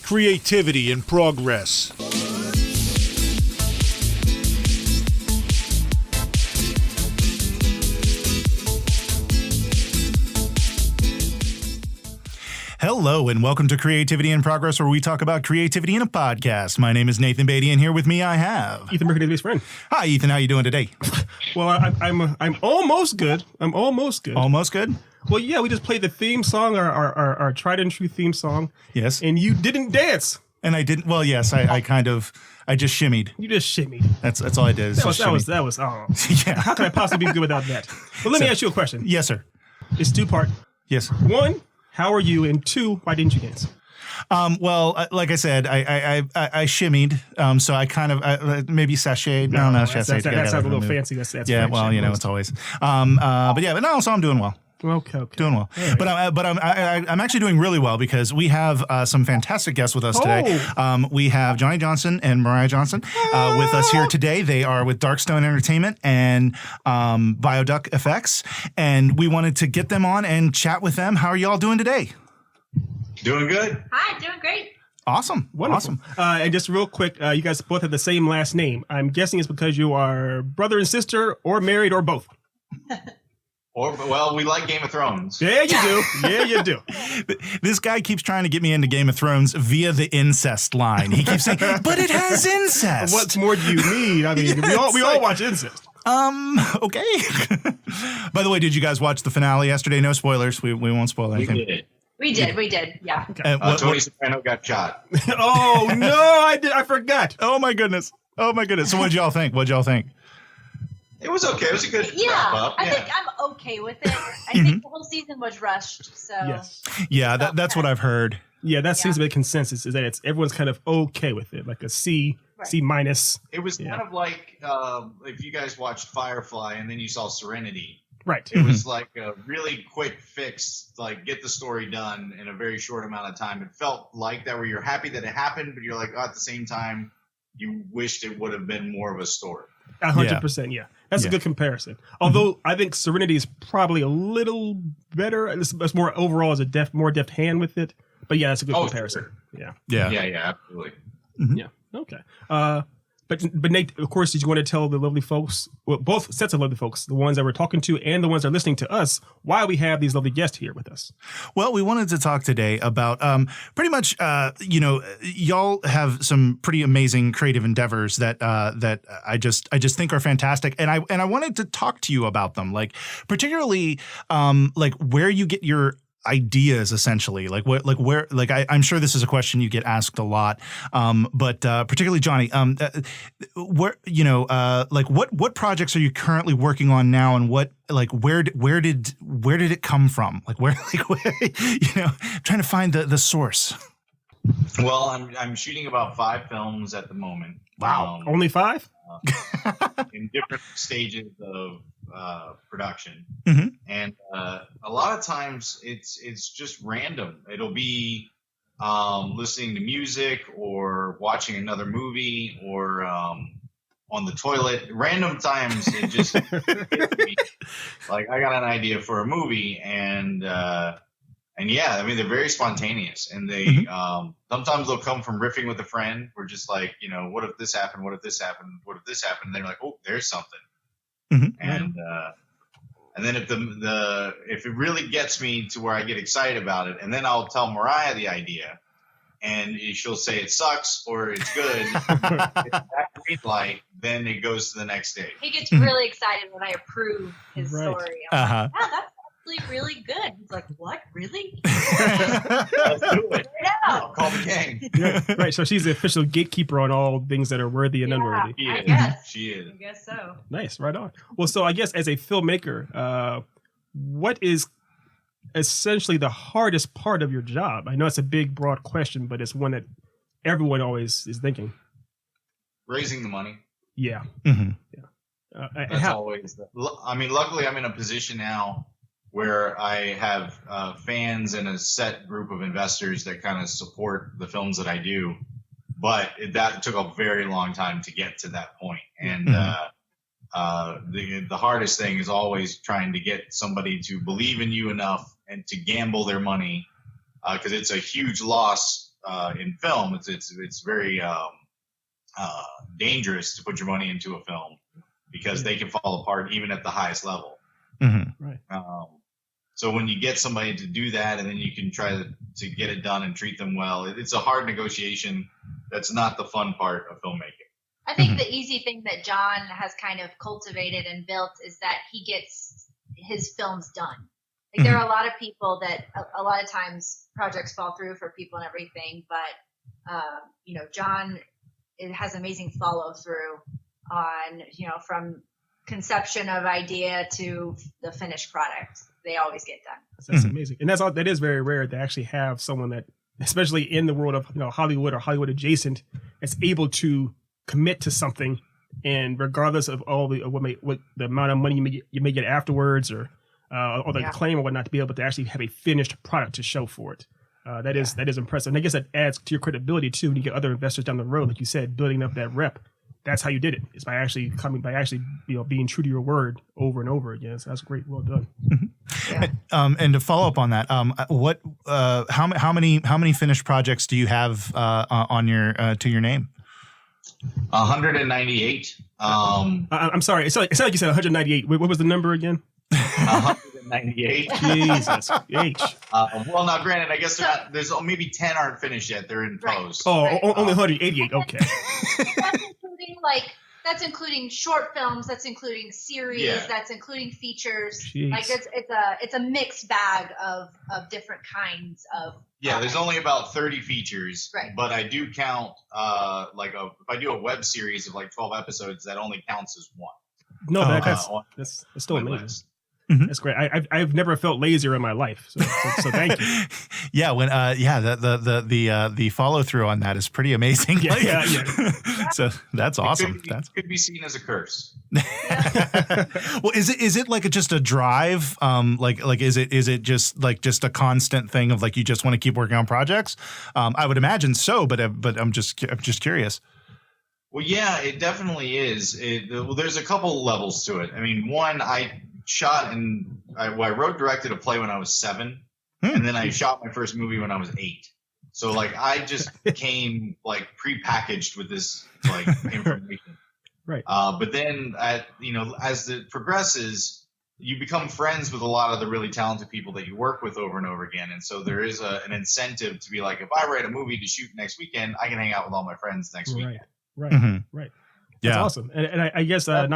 Creativity in Progress. Hello and welcome to Creativity in Progress, where we talk about creativity in a podcast. My name is Nathan Beatty, and here with me I have Ethan Mercury's best friend. Hi, Ethan. How you doing today? Well, I'm almost good. I'm almost good. Almost good? Well, yeah, we just played the theme song, our tried and true theme song. Yes. And you didn't dance. And I didn't. Well, yes, I just shimmied. You just shimmied. That's all I did. That was. Oh, yeah. How can I possibly be good without that? Well, let me ask you a question. Yes, sir. It's two-part. Yes. One, how are you? And two, why didn't you dance? Well, like I said, I shimmied. So I kind of maybe sashayed. No, that sashayed. That sounds a little fancy. That's yeah. Well, it's always. But no. So I'm doing well. Okay. Doing well, right. but I'm actually doing really well because we have some fantastic guests with us today. We have Johnny Johnson and Mariah Johnson with us here today. They are with Darkstone Entertainment and Bioduck Effects, and we wanted to get them on and chat with them. How are y'all doing today? Doing good. Hi, doing great. Awesome. Wonderful. Awesome. And just real quick, you guys both have the same last name. I'm guessing it's because you are brother and sister, or married, or both. Well, we like Game of Thrones. Yeah, you do. Yeah, you do. This guy keeps trying to get me into Game of Thrones via the incest line. He keeps saying, but it has incest. What more do you need? I mean, we all watch incest. Okay. By the way, did you guys watch the finale yesterday? No spoilers. We won't spoil anything. We did. We did. Yeah. Okay. Tony Soprano got shot. Oh, no, I forgot. Oh, my goodness. So what did y'all think? It was okay. It was a good wrap up. I think I'm okay with it. I think the whole season was rushed. So Yes. Yeah, that's what I've heard. Yeah, that seems to be the consensus, is that everyone's kind of okay with it, like a C, Right. C minus. It was kind of like if you guys watched Firefly and then you saw Serenity. Right. It was like a really quick fix, like get the story done in a very short amount of time. It felt like that, where you're happy that it happened, but you're like, at the same time, you wished it would have been more of a story. 100%, yeah. That's a good comparison. Although I think Serenity is probably a little better. It's more overall as a more deft hand with it. But yeah, that's a good comparison. Sure. Yeah, absolutely. Mm-hmm. Yeah. Okay. But Nate, of course, did you want to tell the lovely folks, well, both sets of lovely folks, the ones that we're talking to and the ones that are listening to us, why we have these lovely guests here with us? Well, we wanted to talk today about pretty much, y'all have some pretty amazing creative endeavors that I just think are fantastic, and I wanted to talk to you about them, like particularly like where you get your ideas, essentially, I'm sure this is a question you get asked a lot, but particularly Johnny, where what projects are you currently working on now, and where did it come from? Where trying to find the source. Well, I'm shooting about 5 films at the moment. Wow, only 5? In different stages of production, Mm-hmm. and a lot of times it's just random. It'll be listening to music or watching another movie or on the toilet. Random times it just hits me. Like I got an idea for a movie, and yeah, I mean they're very spontaneous, and they sometimes they'll come from riffing with a friend. We're just like, what if this happened? What if this happened? What if this happened? And they're like, oh, there's something. Mm-hmm. And then if it really gets me to where I get excited about it, and then I'll tell Mariah the idea, and she'll say it sucks or it's good. If that green light, then it goes to the next stage. he gets really excited when I approve his story. I'm like, wow, that's actually really good. He's like, what? Really? Let's do it. I'll call the gang. Yeah, right. So she's the official gatekeeper on all things that are worthy and unworthy. She is. I guess. She is. I guess so. Nice. Right on. Well, so I guess as a filmmaker, what is essentially the hardest part of your job? I know it's a big, broad question, but it's one that everyone always is thinking. Raising the money. Yeah. Mm-hmm. Yeah. That's always. Luckily, I'm in a position now where I have fans and a set group of investors that kind of support the films that I do. But that took a very long time to get to that point. And the hardest thing is always trying to get somebody to believe in you enough and to gamble their money, because it's a huge loss in film. It's very dangerous to put your money into a film because they can fall apart even at the highest level. Mm-hmm. Right. So when you get somebody to do that, and then you can try to get it done and treat them well, it's a hard negotiation. That's not the fun part of filmmaking. I think the easy thing that John has kind of cultivated and built is that he gets his films done. Like there are a lot of people that a lot of times projects fall through for people and everything, but John has amazing follow through on, from conception of idea to the finished product. They always get done. That's amazing. And that is very rare to actually have someone that, especially in the world of Hollywood or Hollywood adjacent, is able to commit to something, and regardless of all what the amount of money you may get afterwards or the claim or whatnot, to be able to actually have a finished product to show for it. That is impressive. And I guess that adds to your credibility too when you get other investors down the road, like you said, building up that rep. That's how you did it. It's by actually being true to your word over and over again. So that's great. Well done. Yeah. And to follow up on that, how many finished projects do you have on your to your name? 198. I'm sorry. It's like you said 198. What was the number again? 198. Jesus H. Well, now granted, I guess there's maybe 10 aren't finished yet. They're in post. Oh, only 188. Okay. That's including short films. That's including series. Yeah. That's including features. Jeez. Like it's a mixed bag of different kinds of. Yeah, there's only about 30 features, right. But I do count if I do a web series of like 12 episodes, that only counts as one. No, that's still amazing. List. Mm-hmm. That's great. I've never felt lazier in my life. So thank you. Yeah, the follow through on that is pretty amazing. Yeah. So that's awesome. It could be seen as a curse. Well, is it like just a drive? Is it just a constant thing of like you just want to keep working on projects? I would imagine so, but I'm just curious. Well, yeah, it definitely is. There's a couple levels to it. I mean, one, I shot and I wrote, directed a play when I was 7, and then I shot my first movie when I was 8. So like I just came like prepackaged with this like information. Right. But then as it progresses, you become friends with a lot of the really talented people that you work with over and over again, and so there is an incentive to be like, if I write a movie to shoot next weekend, I can hang out with all my friends next weekend. Right. Mm-hmm. Right. That's awesome. And I guess that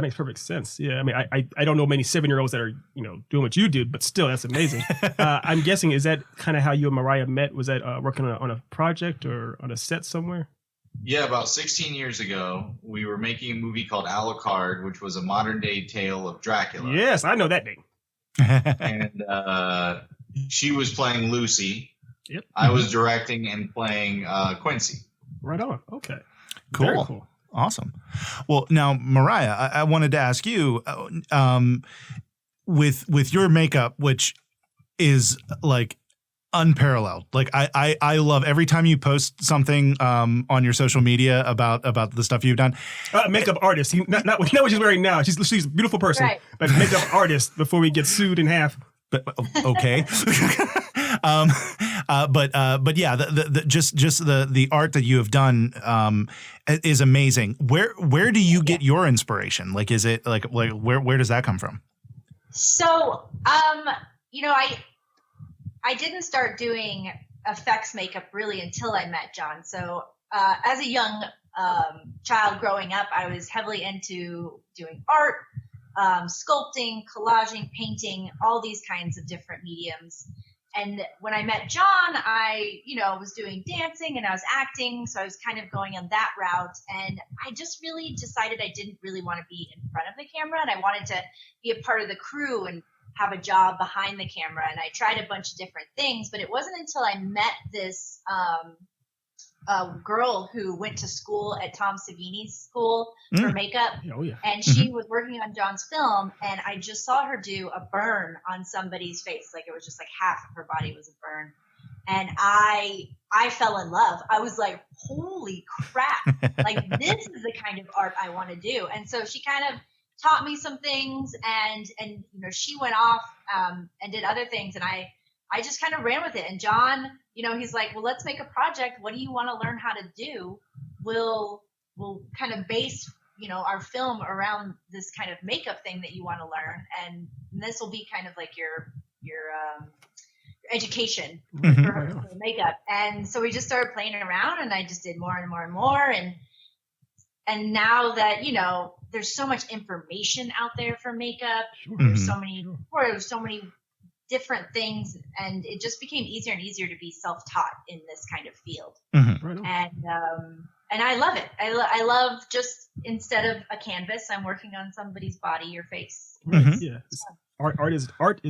makes perfect sense. Yeah, I mean, I don't know many 7-year-olds that are doing what you did, but still, that's amazing. I'm guessing, is that kind of how you and Mariah met? Was that working on a project or on a set somewhere? Yeah, about 16 years ago, we were making a movie called Alucard, which was a modern day tale of Dracula. Yes, I know that name. And she was playing Lucy. Yep. Mm-hmm. I was directing and playing Quincy. Right on. Okay. Cool. Very cool. Awesome. Well, now, Mariah, I wanted to ask you, with your makeup, which is like unparalleled. Like I love every time you post something on your social media about the stuff you've done. Makeup artist. Not what she's wearing now. She's a beautiful person, right. But makeup artist before we get sued in half. But okay. But yeah, the art that you have done is amazing. Where do you get your inspiration? Like, is it like where does that come from? So, I didn't start doing effects makeup really until I met John. So, as a young child growing up, I was heavily into doing art, sculpting, collaging, painting, all these kinds of different mediums. And when I met John, I, was doing dancing and I was acting. So I was kind of going on that route. And I just really decided I didn't really want to be in front of the camera. And I wanted to be a part of the crew and have a job behind the camera. And I tried a bunch of different things. But it wasn't until I met this girl who went to school at Tom Savini's school for makeup. Oh, yeah. And she was working on John's film, and I just saw her do a burn on somebody's face. Like, it was just like half of her body was a burn. And I fell in love. I was like, holy crap. Like, this is the kind of art I want to do. And so she kind of taught me some things, and she went off and did other things. And I I just kind of ran with it. And John, he's like, well, let's make a project. What do you want to learn how to do? We'll kind of base, our film around this kind of makeup thing that you want to learn. And this will be kind of like your education for makeup. And so we just started playing around, and I just did more and more and more. And now that, there's so much information out there for makeup, there's so many different things, and it just became easier and easier to be self-taught in this kind of field. And I love it. I love just, instead of a canvas, I'm working on somebody's body or face. Yeah. Art is art.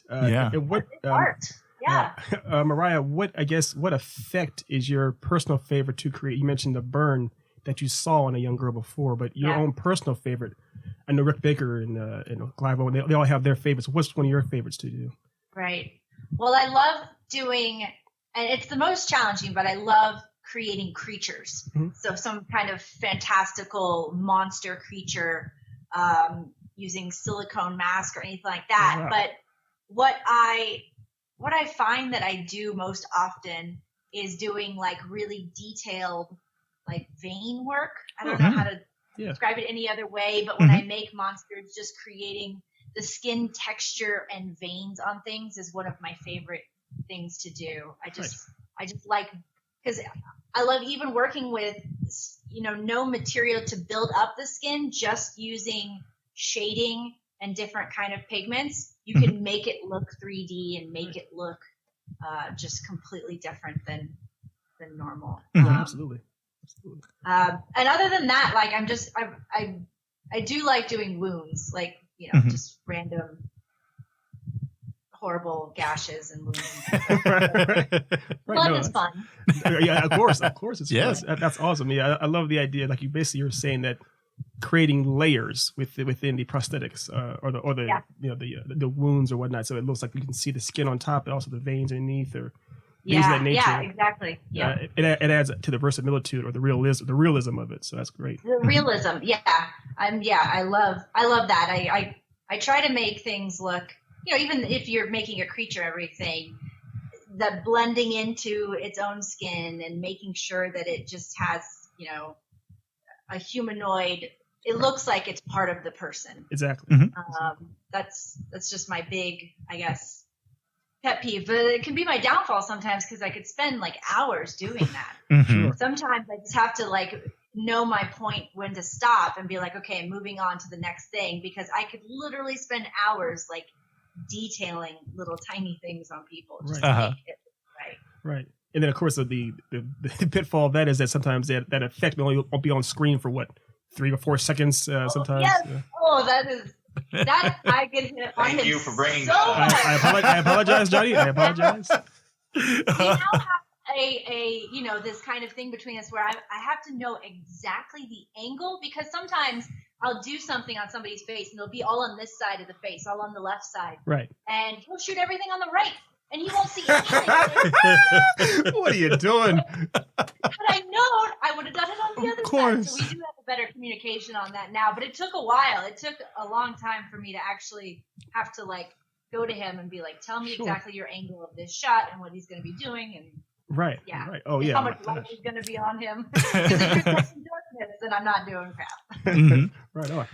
And what, art. Yeah. Mariah, what effect is your personal favorite to create? You mentioned the burn that you saw in a young girl before, but your own personal favorite. I know Rick Baker and Clive Owen, they all have their favorites. What's one of your favorites to do? Right. Well, I love doing, and it's the most challenging, but I love creating creatures. So some kind of fantastical monster creature, using silicone mask or anything like that. Wow. But what I find that I do most often is doing like really detailed, like vein work. I don't know how to describe it any other way, but when I make monsters, just creating the skin texture and veins on things is one of my favorite things to do. I just like, because I love even working with, no material to build up the skin, just using shading and different kind of pigments. You can make it look 3D and make it look just completely different than normal. Absolutely. And other than that, like I do like doing wounds, like just random horrible gashes and wounds. Blood is fun. Yeah, of course it's fun. That's awesome. Yeah, I love the idea. Like you're saying that creating layers within the prosthetics or the wounds or whatnot, so it looks like you can see the skin on top and also the veins underneath or. Yeah, exactly. Yeah, it adds to the verisimilitude or the realism of it. So that's great. The realism, I love that. I try to make things look, even if you're making a creature, everything, the blending into its own skin and making sure that it just has, a humanoid. It looks like it's part of the person. Exactly. That's just my big, I guess, pet peeve, but it can be my downfall sometimes because I could spend like hours doing that. Sometimes I just have to like know my point when to stop and be like, okay, I'm moving on to the next thing, because I could literally spend hours like detailing little tiny things on people just to make it right. And then of course the pitfall of that is that sometimes that effect won't be on screen for 3 or 4 seconons sometimes. Yes. Oh, that I get hit on. Thank you for bringing so that up. I apologize, Johnny. I apologize. We now have this kind of thing between us where I have to know exactly the angle, because sometimes I'll do something on somebody's face and they'll be all on this side of the face, all on the left side. Right. And he'll shoot everything on the right. And he won't see anything. What are you doing? Had I known, I would have done it on the other side. So we do have a better communication on that now. But it took a while. It took a long time for me to actually have to like go to him and be like, tell me exactly your angle of this shot and what he's going to be doing. And right. Oh yeah. How much light is going to be on him? Because if you're touching darkness, then I'm not doing crap. Right on.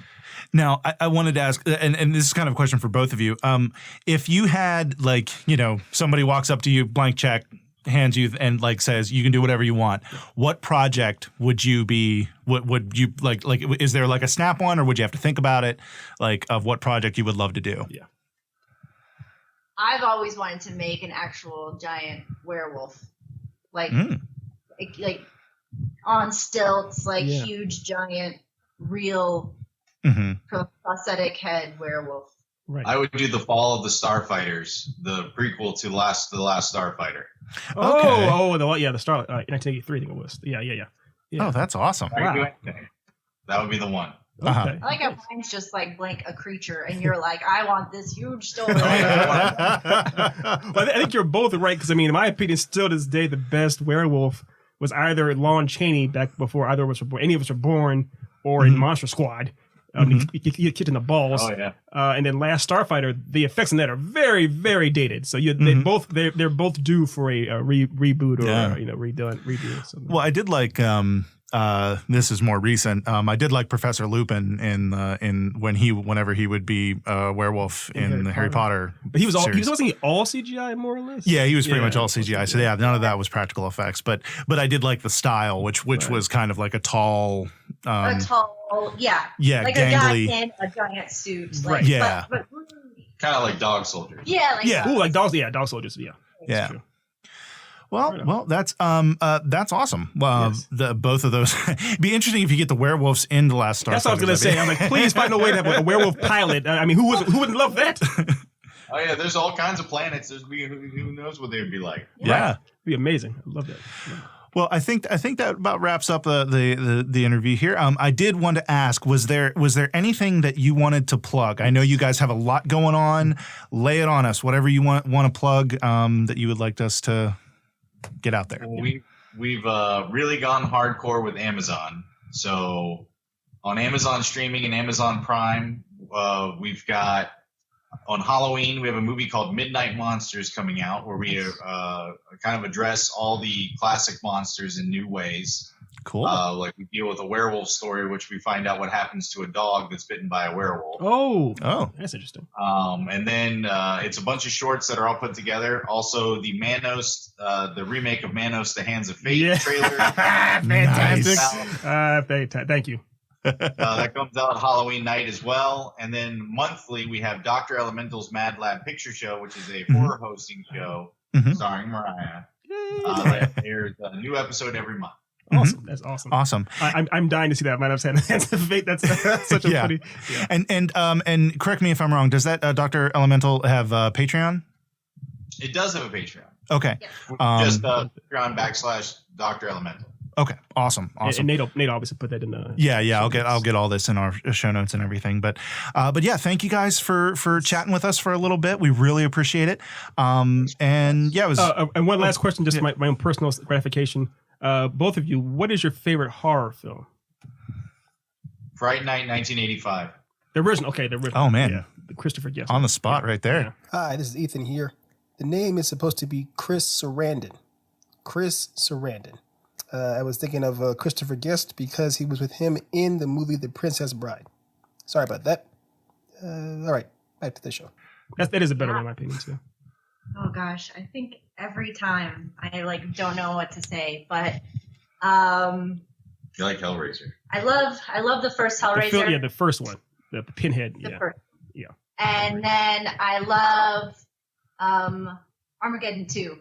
Now, I wanted to ask, and this is kind of a question for both of you. If you had somebody walks up to you, blank check, hands you, and like says you can do whatever you want, what project would you be? Would you like? Is there like a snap one, or would you have to think about it? Like of what project you would love to do? Yeah. I've always wanted to make an actual giant werewolf, like on stilts, like huge, giant, real prosthetic head werewolf. Right. I would do the Fall of the Starfighters, the prequel to the Last Starfighter. The Star 1983, I think it was. Yeah. Oh, that's awesome. Wow. That would be the one. Okay. I like how mine's just like blank a creature, and you're like, I want this huge story. Well, I think you're both right, because I mean, in my opinion, still to this day, the best werewolf was either Lon Chaney back before any of us were born, or in Monster Squad. You get kicked in the balls. Oh yeah. And then Last Starfighter, the effects in that are very, very dated. So they're both due for a reboot or redo. Something. Well, I did like this is more recent. I did like Professor Lupin whenever he would be a werewolf in the Harry Potter. But he was series. wasn't he all CGI more or less? Yeah, he was pretty much all CGI. So yeah, none of that was practical effects. But I did like the style, which was kind of like a tall. Yeah, like gangly. a guy in a giant suit. Right. Yeah. But Kind of like Dog Soldiers. yeah, like Yeah. Ooh, like dogs. Yeah, dog soldiers. Yeah. Yeah. True. Well, that's awesome. Yes. Both of those. It'd be interesting if you get the werewolves in the Last Starfighter. That's what I was gonna say. I'm like, please find a way to have a werewolf pilot. I mean, who wouldn't love that? Oh yeah, there's all kinds of planets. Who knows what they would be like. Yeah. It'd be amazing. I love that. Well, I think that about wraps up the interview here. I did want to ask, was there anything that you wanted to plug? I know you guys have a lot going on. Lay it on us. Whatever you want to plug that you would like us to get out there. Well, we've really gone hardcore with Amazon. So on Amazon Streaming and Amazon Prime, we've got on Halloween we have a movie called Midnight Monsters coming out where we kind of address all the classic monsters in new ways. Cool. Like we deal with a werewolf story, which we find out what happens to a dog that's bitten by a werewolf. Oh, that's interesting. And then it's a bunch of shorts that are all put together. Also, the Manos, the remake of Manos: The Hands of Fate trailer. Fantastic. Nice. Thank you. That comes out Halloween night as well. And then monthly, we have Dr. Elemental's Mad Lab Picture Show, which is a horror hosting show starring Mariah. There's a new episode every month. Awesome. That's awesome. Awesome. I'm dying to see that. Might have said Hands of Fate. That's such a funny. Yeah. And correct me if I'm wrong. Does that Dr. Elemental have Patreon? It does have a Patreon. Okay. Just Patreon / Dr. Elemental. Okay. Awesome. And Nate obviously put that in the. Yeah. I'll get all this in our show notes and everything. But yeah, thank you guys for chatting with us for a little bit. We really appreciate it. And yeah, it was. And one last question, just my own personal gratification. Both of you, what is your favorite horror film? Fright Night, 1985. The original. Okay, the original. Oh man, yeah. Christopher Guest. On the spot right there. Yeah. Hi, this is Ethan here. The name is supposed to be Chris Sarandon. Chris Sarandon. I was thinking of Christopher Guest because he was with him in the movie The Princess Bride. Sorry about that. All right, back to the show. That is a better one, in my opinion, too. Oh gosh, I think every time I don't know what to say, but You like Hellraiser? I love the first Hellraiser. The first one, the Pinhead. The yeah, first. yeah. And then I love Armageddon 2.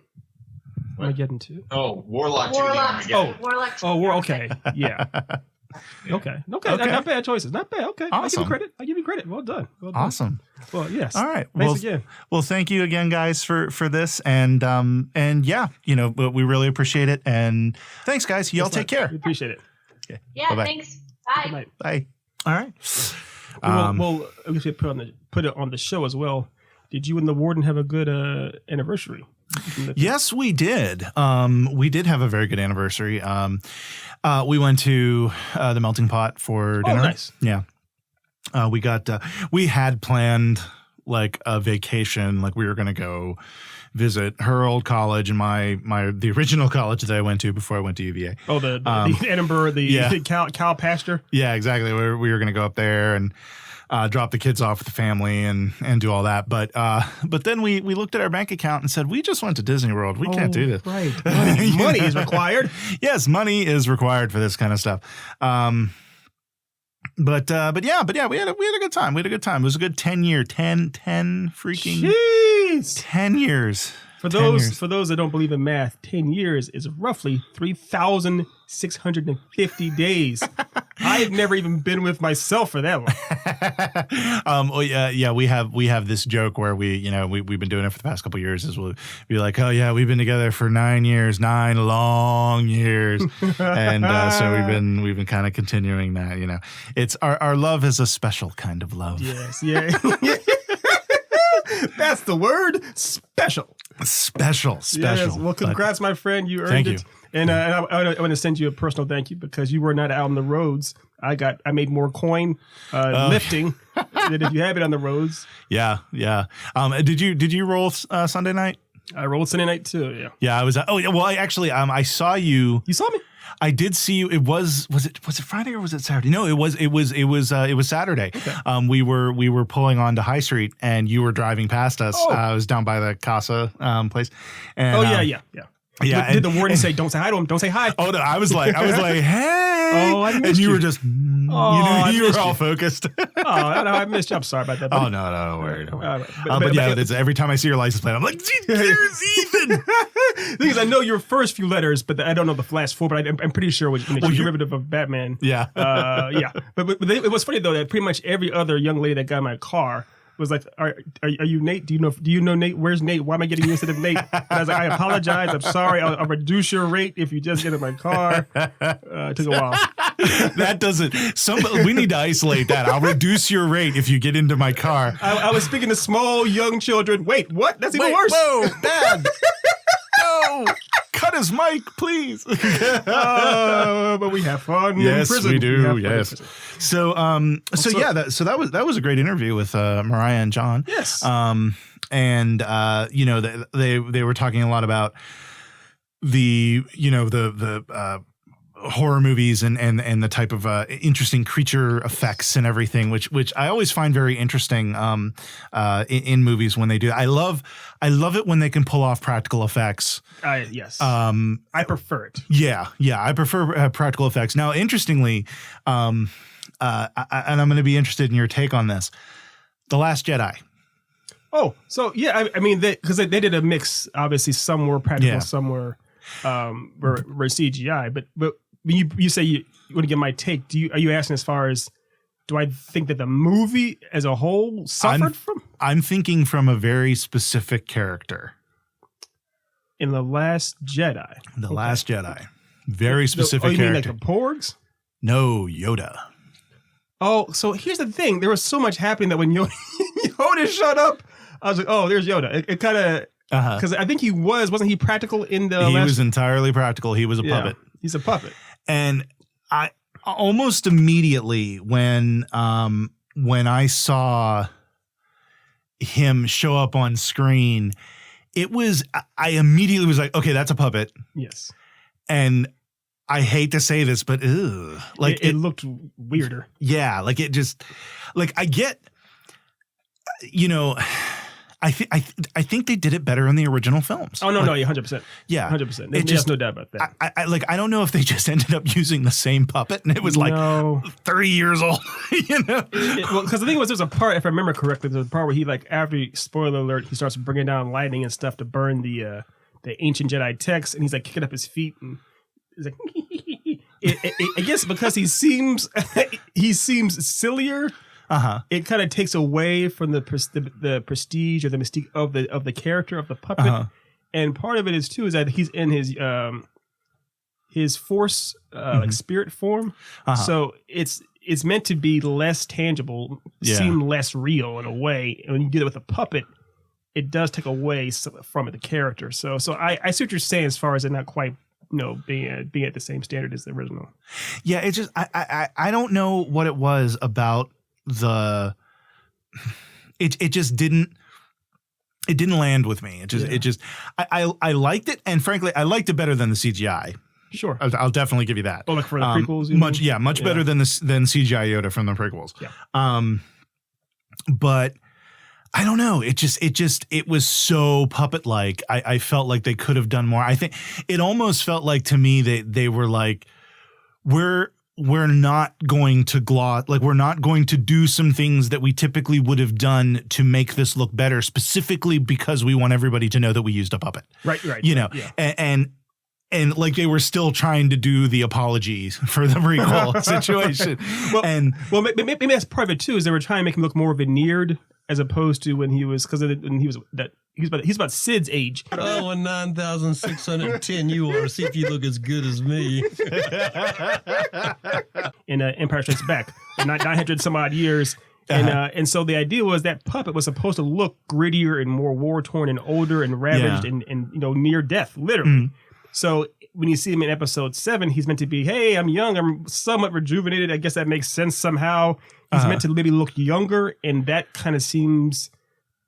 Armageddon 2. Oh, Warlock 2. Warlock 2. Oh, we're okay. Yeah. Okay. Not bad choices. Not bad. Okay. Awesome. I give you credit. Well done. Awesome. Well, yes. All right. Thanks again. Well, thank you again, guys, for this. And yeah, we really appreciate it. And thanks, guys. Y'all take care. We appreciate it. Okay. Yeah. Bye-bye. Thanks. Bye. Good night. Bye. All right. Well, I guess we put it on the show as well. Did you and the warden have a good anniversary? Yes, we did. We did have a very good anniversary. We went to the Melting Pot for dinner. Oh, nice. Yeah. We had planned like a vacation, like we were going to go visit her old college and the original college that I went to before I went to UVA. Oh, the Edinburgh, the cow pasture. Yeah, exactly. We were going to go up there and drop the kids off with the family and do all that. But then we looked at our bank account and said, we just went to Disney World. We can't do this. Right. Money is required. Yes, money is required for this kind of stuff. But yeah, we had a good time. It was a good 10 freaking Jeez. 10 years. For those that don't believe in math, 10 years is roughly 3,650 days. I've never even been with myself for that long. We have this joke where we've been doing it for the past couple of years. Is we'll be like, oh yeah, we've been together for 9 years, 9 long years, and so we've been kind of continuing that. It's our love is a special kind of love. Yes, yeah. That's the word, special. Special. Yes. Well, congrats, my friend. You earned it. And I want to send you a personal thank you because you were not out on the roads I made more coin lifting than if you have it on the roads. Yeah. Did you roll Sunday night? I rolled Sunday night too. Yeah. Yeah, I was. Oh, yeah. Well, I saw you. You saw me? I did see you. It was it Friday or was it Saturday? No, it was Saturday. Okay. We were pulling onto High Street and you were driving past us. Oh. I was down by the Casa place. And, Yeah. Yeah. Did the warden say, "Don't say hi to him. Don't say hi"? Oh no, I was like, hey. Oh, I missed and you you. were just, you were all focused. I missed you. I'm sorry about that. Oh no, don't worry. But It's every time I see your license plate, I'm like, there's Ethan. Because I know your first few letters, but I don't know the last four. But I'm pretty sure it was a derivative of Batman. Yeah. Yeah. But it was funny though that pretty much every other young lady that got in my car was like, "Are you Nate? Do you know Nate? Where's Nate? Why am I getting you instead of Nate?" And I was like, "I apologize. I'm sorry. I'll reduce your rate if you just get in my car." It took a while. That doesn't. We need to isolate that. I'll reduce your rate if you get into my car. I was speaking to small young children. Wait, what? That's even worse. Whoa, Dad. No, cut his mic, please. But we have fun in Yes, prison. we do. have fun in Yes. prison. So, that was a great interview with Mariah and John. Yes. And they were talking a lot about the horror movies and the type of interesting creature effects and everything, which I always find very interesting in movies when they do. I love it when they can pull off practical effects. Yes. I prefer it. Yeah, I prefer practical effects. Now, interestingly, and I'm going to be interested in your take on this. The Last Jedi. Oh, so yeah, I mean, because they did a mix. Obviously, some were practical, Yeah. some were CGI. But when you say you want to get my take, are you asking as far as do I think that the movie as a whole suffered from? I'm thinking from a very specific character. In The Last Jedi. The Last Jedi. Very specific you mean character. like the Porgs? No, Yoda. Oh, so here's the thing. There was so much happening that when Yoda showed up, I was like, oh, there's Yoda. It kind of, because I think wasn't he practical in the He was entirely practical. He was a puppet. He's a puppet. And I almost immediately when I saw him show up on screen, I immediately was like, okay, that's a puppet. Yes. And I hate to say this, but like it looked weirder. Yeah, like it just like I get, I think they did it better in the original films. Oh no, 100%. Yeah, 100%. There's no doubt about that. I don't know if they just ended up using the same puppet and it was like 30 years old. Well, because the thing was, there's a part, if I remember correctly, there's a part where he after spoiler alert, he starts bringing down lightning and stuff to burn the ancient Jedi text, and he's like kicking up his feet and he's like. I guess because he seems sillier. It kind of takes away from the prestige or the mystique of the character of the puppet, and part of it is that he's in his force like spirit form, so it's meant to be less tangible, seem less real in a way. And when you do it with a puppet, it does take away from it, the character. So I see what you're saying as far as it not quite. Being at the same standard as the original. Yeah, it's just I don't know what it was about it just didn't land with me. I liked it, and frankly, I liked it better than the CGI. Sure, I'll definitely give you that. Oh, like for the prequels, much better than CGI Yoda from the prequels. Yeah. But I don't know. It was so puppet like. I felt like they could have done more. I think it almost felt like to me they were like, we're not going to we're not going to do some things that we typically would have done to make this look better, specifically because we want everybody to know that we used a puppet. Right. And like they were still trying to do the apologies for the prequel situation. Maybe that's part of it too. Is they were trying to make him look more veneered as opposed to when he was he's about Sid's age. Oh, 9,610 you are. See if you look as good as me. In Empire Strikes Back, in 900 some odd years. And so the idea was that puppet was supposed to look grittier and more war torn and older and ravaged and near death, literally. So when you see him in episode 7, he's meant to be, hey, I'm young, I'm somewhat rejuvenated. I guess that makes sense somehow. He's meant to maybe look younger, and that kind of seems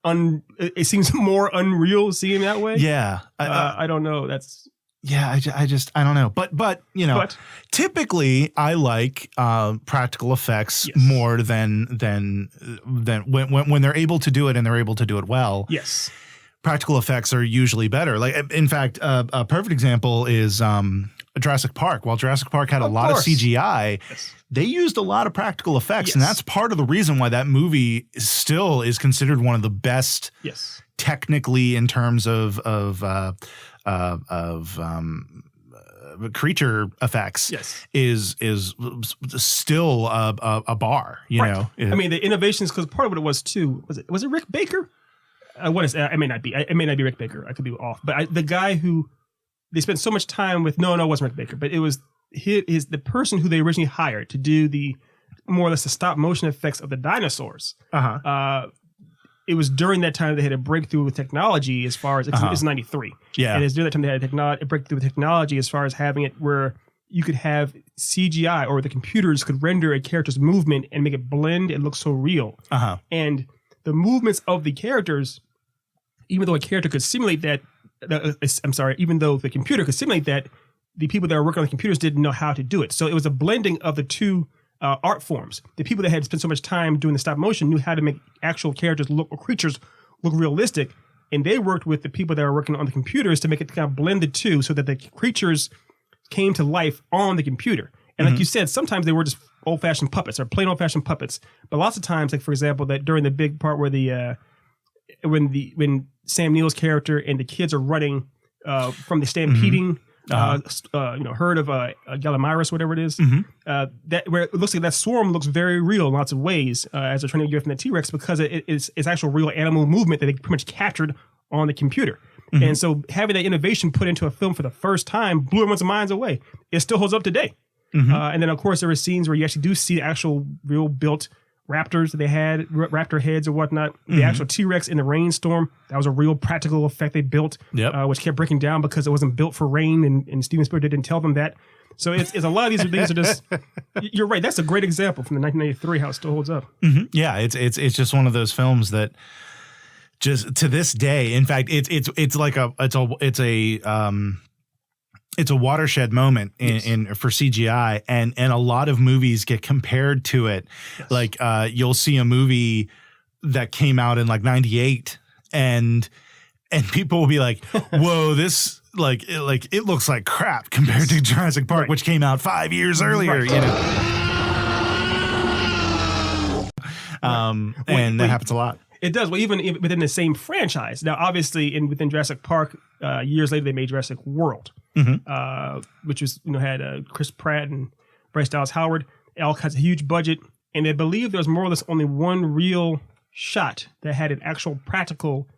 it seems more unreal seeing him that way. Yeah. I don't know. That's I don't know. But you know, typically I like practical effects more than when they're able to do it and they're able to do it well. Yes. Practical effects are usually better. Like, in fact, a perfect example is Jurassic Park. While Jurassic Park had a lot of CGI, they used a lot of practical effects, and that's part of the reason why that movie still is considered one of the best, technically, in terms of creature effects. Is still a bar. You know, I mean, the innovations, because part of what it was too was it Rick Baker? What is? It may not be. It may not be Rick Baker. I could be off. But the guy who they spent so much time with. No, it wasn't Rick Baker. But it was the person who they originally hired to do the more or less the stop motion effects of the dinosaurs. It was during that time they had a breakthrough with technology as far as it's 93. Yeah, and it's during that time they had a breakthrough with technology as far as having it where you could have CGI or the computers could render a character's movement and make it blend and look so real. And the movements of the characters, even though a character could simulate that, even though the computer could simulate that, the people that were working on the computers didn't know how to do it. So it was a blending of the two art forms. The people that had spent so much time doing the stop motion knew how to make actual characters or creatures look realistic. And they worked with the people that were working on the computers to make it kind of blend the two so that the creatures came to life on the computer. And like you said, sometimes they were just old-fashioned puppets or plain old-fashioned puppets. But lots of times, like for example, that during the big part where when Sam Neill's character and the kids are running from the stampeding herd of Gallimimus, whatever it is, that where it looks like that swarm looks very real in lots of ways as they're trying to get away from the T-Rex because it's actual real animal movement that they pretty much captured on the computer. And so having that innovation put into a film for the first time blew everyone's minds away. It still holds up today. And then, of course, there were scenes where you actually do see actual real built raptors that they had, raptor heads or whatnot. The actual T-Rex in the rainstorm, that was a real practical effect they built, which kept breaking down because it wasn't built for rain, and Steven Spielberg didn't tell them that. So it's a lot of these things are just, you're right, that's a great example from the 1993, how it still holds up. Yeah, it's just one of those films that just to this day, in fact, it's a watershed moment for CGI, and a lot of movies get compared to it. Like you'll see a movie that came out in like 98 and people will be like, whoa, this like it looks like crap compared to Jurassic Park, which came out 5 years earlier, you know. And that happens a lot. It does. Well, even within the same franchise. Now, obviously, within Jurassic Park, years later, they made Jurassic World, which was had Chris Pratt and Bryce Dallas Howard. It all has a huge budget, and they believe there's more or less only one real shot that had an actual practical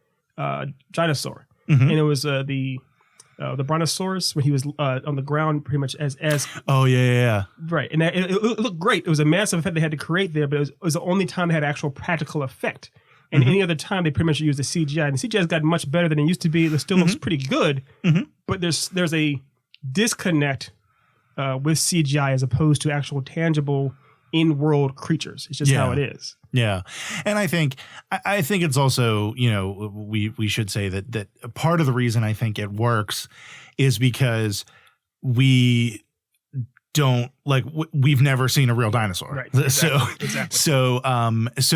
dinosaur, and it was the Brontosaurus when he was on the ground, pretty much as. Oh yeah. Right, and it looked great. It was a massive effect they had to create there, but it was the only time they had actual practical effect. And any other time they pretty much use the CGI. And the CGI has gotten much better than it used to be. It still looks pretty good, but there's a disconnect with CGI as opposed to actual tangible in-world creatures. It's just how it is. Yeah, and I think it's also we should say that part of the reason I think it works is because we've never seen a real dinosaur. Right. Exactly. So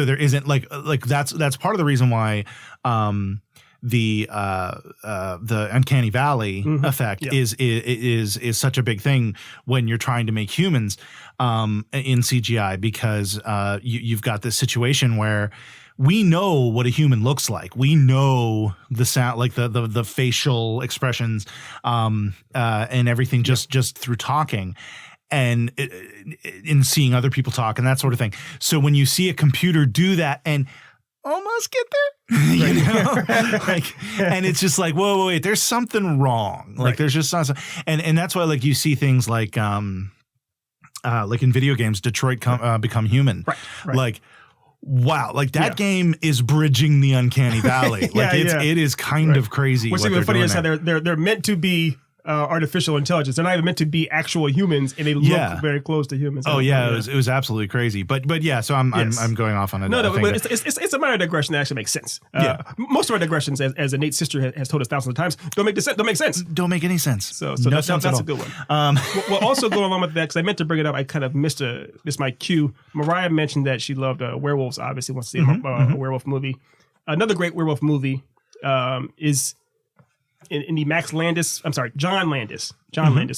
there isn't like that's part of the reason why the uncanny valley effect is such a big thing when you're trying to make humans in CGI, because you've got this situation where we know what a human looks like. We know the sound, like the facial expressions and everything just through talking. And in seeing other people talk and that sort of thing. So when you see a computer do that and almost get there, and it's just like, whoa, wait, there's something wrong. Like there's just something, and that's why you see things like in video games, Detroit Become Human. Right. Wow, that game is bridging the uncanny valley. It is kind of crazy. What's even funny is how they're meant to be artificial intelligence. They're not even meant to be actual humans, and they look very close to humans. Oh yeah, it was absolutely crazy. But yeah, so I'm going off on a no, but it's a minor digression that actually makes sense. Most of our digressions, as Nate's sister has told us thousands of times, don't make sense. Don't make any sense. So that's a good one. Well, also going along with that, because I meant to bring it up, I kind of missed my cue. Mariah mentioned that she loved werewolves. Obviously, wants to see a werewolf movie. Another great werewolf movie is in the John Landis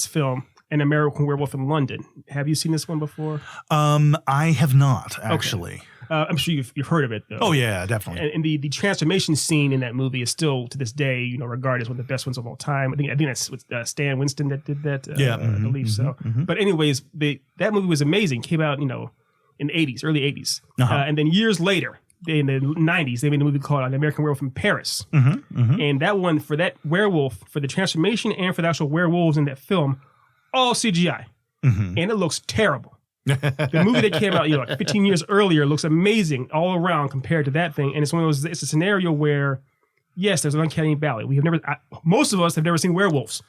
film, An American Werewolf in London. Have you seen this one before? I have not actually. Okay. I'm sure you've heard of it though. Oh yeah, definitely. And the transformation scene in that movie is still to this day, regarded as one of the best ones of all time. I think that's with Stan Winston that did that. I believe so. But anyways, that movie was amazing. Came out, in the 80s, early 80s, and then years later, in the 90s, they made a movie called An American Werewolf in Paris. And that one, for that werewolf, for the transformation and for the actual werewolves in that film, all CGI. And it looks terrible. The movie that came out, like 15 years earlier looks amazing all around compared to that thing. And it's it's a scenario where, yes, there's an uncanny valley. Most of us have never seen werewolves.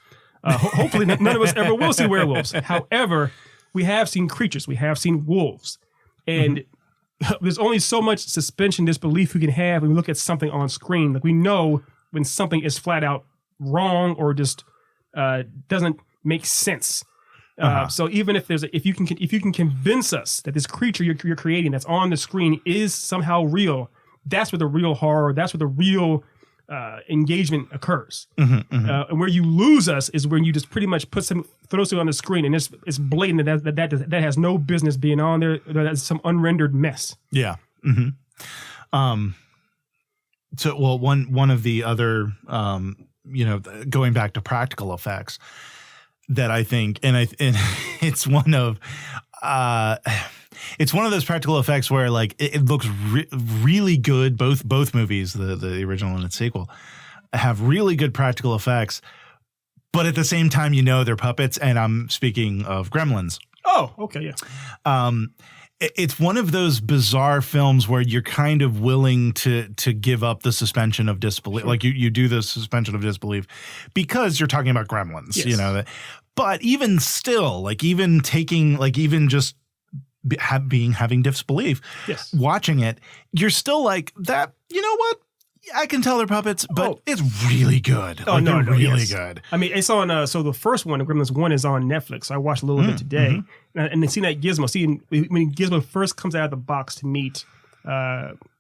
Hopefully none of us ever will see werewolves. However, we have seen creatures. We have seen wolves. And there's only so much suspension disbelief we can have when we look at something on screen. Like, we know when something is flat out wrong or just doesn't make sense. So even if if you can convince us that this creature you're creating that's on the screen is somehow real, that's where the real horror, that's where the real engagement occurs. And where you lose us is when you just pretty much throw something on the screen and it's blatant that has no business being on there. That's some unrendered mess. Yeah. So, well, one of the other, going back to practical effects that I think, and it's one of those practical effects where like it looks really good. Both movies, the original and its sequel, have really good practical effects, but at the same time, they're puppets. And I'm speaking of Gremlins. Oh, okay, yeah. It's one of those bizarre films where you're kind of willing to give up the suspension of disbelief. Sure. Like you do the suspension of disbelief because you're talking about Gremlins, yes. But even still, like even taking, like even just having disbelief, yes. Watching it, you're still like that. You know what? I can tell they're puppets, but it's really good. Oh, they're really good. I mean, it's on. So the first one, Gremlins 1, is on Netflix. I watched a little bit today, and seeing that Gizmo. When Gizmo first comes out of the box to meet,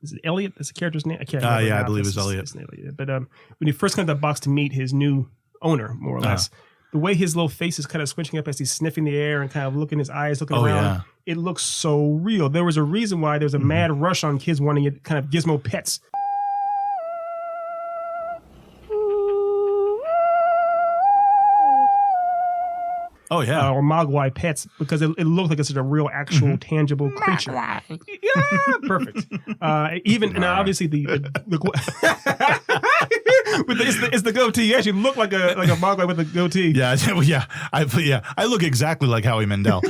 is it Elliot? That's the character's name. I can't remember. Yeah, I believe it's Elliot. But when he first comes out of the box to meet his new owner, more or less, the way his little face is kind of squinching up as he's sniffing the air and kind of looking his eyes, looking around, it looks so real. There was a reason why there was a mad rush on kids wanting it, kind of Gizmo pets. Oh yeah, or Mogwai pets, because it looked like it's a real, actual, tangible creature. Yeah, perfect. And obviously it's the goatee. You actually look like a Mogwai with a goatee. Yeah. I look exactly like Howie Mandel.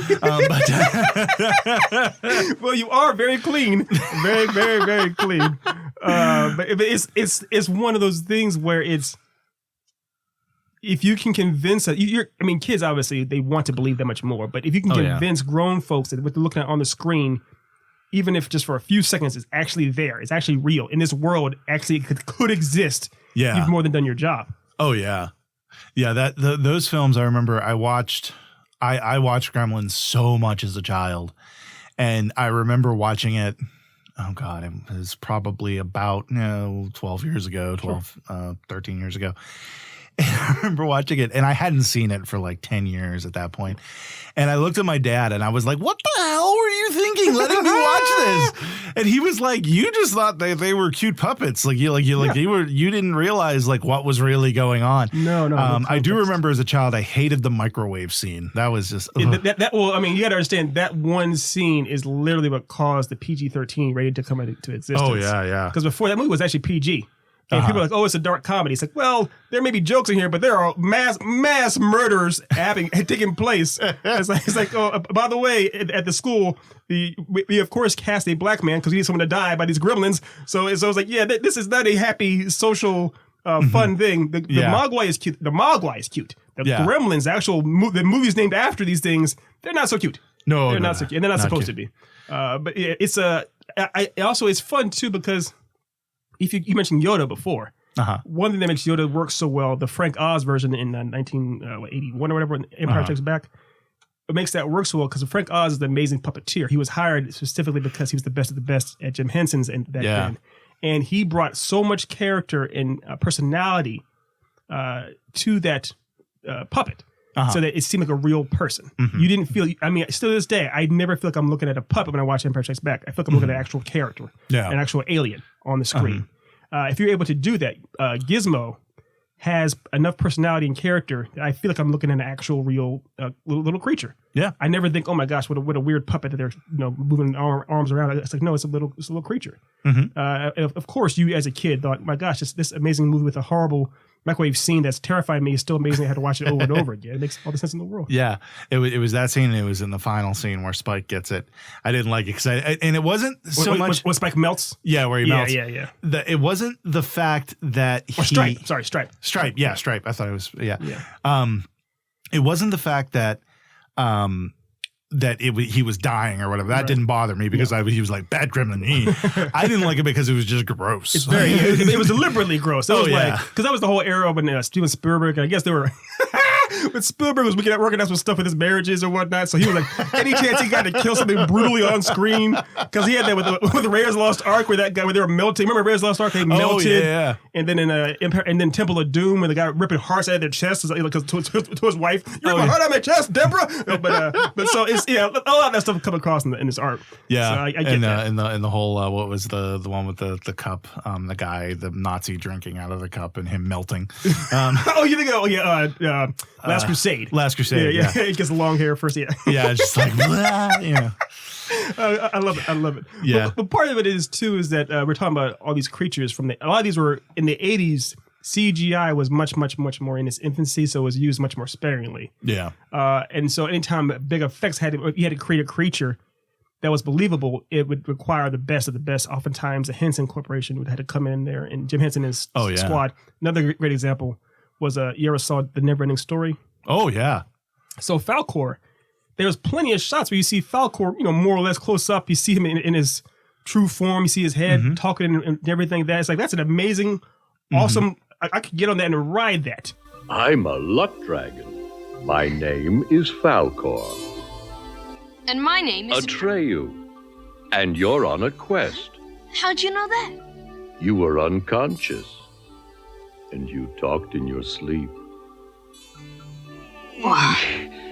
Well, you are very clean, very, very, very clean. But it's one of those things where it's. If you can convince kids obviously they want to believe that much more. But if you can convince grown folks that what they're looking at on the screen, even if just for a few seconds, is actually there, it's actually real in this world, actually could exist. Yeah, you've more than done your job. Oh yeah. Those films, I remember I watched Gremlins so much as a child, and I remember watching it. Oh God, it was probably about 12 years ago, 13 years ago. And I remember watching it, and I hadn't seen it for like 10 years at that point. And I looked at my dad, and I was like, "What the hell were you thinking, letting me watch this?" And he was like, "You just thought they were cute puppets, you didn't realize like what was really going on." No. I do remember as a child, I hated the microwave scene. That was just you got to understand that one scene is literally what caused the PG-13 rating to come into existence. Oh yeah. Because before that movie was actually PG. And people are like, "Oh, it's a dark comedy." It's like, well, there may be jokes in here, but there are mass murders taking place. It's like, oh, by the way, at the school, we of course cast a black man because we need someone to die by these gremlins. So it's like, yeah, this is not a happy social fun thing. The Mogwai is cute. The Mogwai is cute, The Yeah. Gremlins, the movies named after these things, they're not so cute. No, They're not so cute, and they're not supposed to be. But it's also it's fun too because if you mentioned Yoda before. One thing that makes Yoda work so well, the Frank Oz version in 1981 or whatever, Empire Strikes Back, it makes that work so well because Frank Oz is an amazing puppeteer. He was hired specifically because he was the best of the best at Jim Henson's and that band. And he brought so much character and personality to that puppet. So that it seemed like a real person. You didn't feel, I mean, still to this day, I never feel like I'm looking at a puppet when I watch Empire Strikes Back. I feel like I'm looking at an actual character, an actual alien on the screen. If you're able to do that, Gizmo has enough personality and character that I feel like I'm looking at an actual real little creature. Yeah. I never think, oh my gosh, what a weird puppet that they're moving arms around. It's like, no, it's a little creature. Of course, you as a kid thought, my gosh, this amazing movie with a horrible microwave scene that's terrified me is still amazing. I had to watch it over and over again. It makes all the sense in the world. Yeah. It was that scene. It was in the final scene where Spike gets it. I didn't like it because and it wasn't so much when Spike melts. Yeah, where he melts. Yeah. It wasn't the fact that Stripe. Sorry, Stripe. Stripe. Yeah, Stripe. I thought it was it wasn't the fact that he was dying or whatever. That didn't bother me because he was like bad gremlin. I didn't like it because it was just gross. It's it was deliberately gross. That was because that was the whole era when Steven Spielberg, and I guess they were when Spielberg was working out some stuff with his marriages or whatnot. So he was like, any chance he got to kill something brutally on screen, because he had that with the Raiders Lost Ark where that guy where they were melting. Remember Raiders Lost Ark? They melted. And then in Empire, and then Temple of Doom when the guy ripping hearts out of their chests because to his wife, you rip a heart out of my chest, Deborah. But so it's a lot of that stuff come across in this art. Yeah, so I get that. In the whole what was the one with the cup? The guy, the Nazi drinking out of the cup and him melting. You think Last Crusade. Last Crusade. Yeah. He gets long hair first. Yeah, it's just like I love it. Yeah, but part of it is that we're talking about all these creatures a lot of these were in the 80s. CGI was much more in its infancy, so it was used much more sparingly. Yeah. And so anytime big effects you had to create a creature that was believable, it would require the best of the best. Oftentimes, the Henson Corporation would have to come in there, and Jim Henson and his squad. Another great example was you ever saw The Neverending Story? Oh, yeah. So Falkor, there was plenty of shots where you see Falkor, more or less close up. You see him in his true form. You see his head talking and everything. It's like, that's an amazing, awesome... I could get on that and ride that. I'm a luck dragon. My name is Falkor. And my name is... Atreyu. And you're on a quest. How'd you know that? You were unconscious. And you talked in your sleep.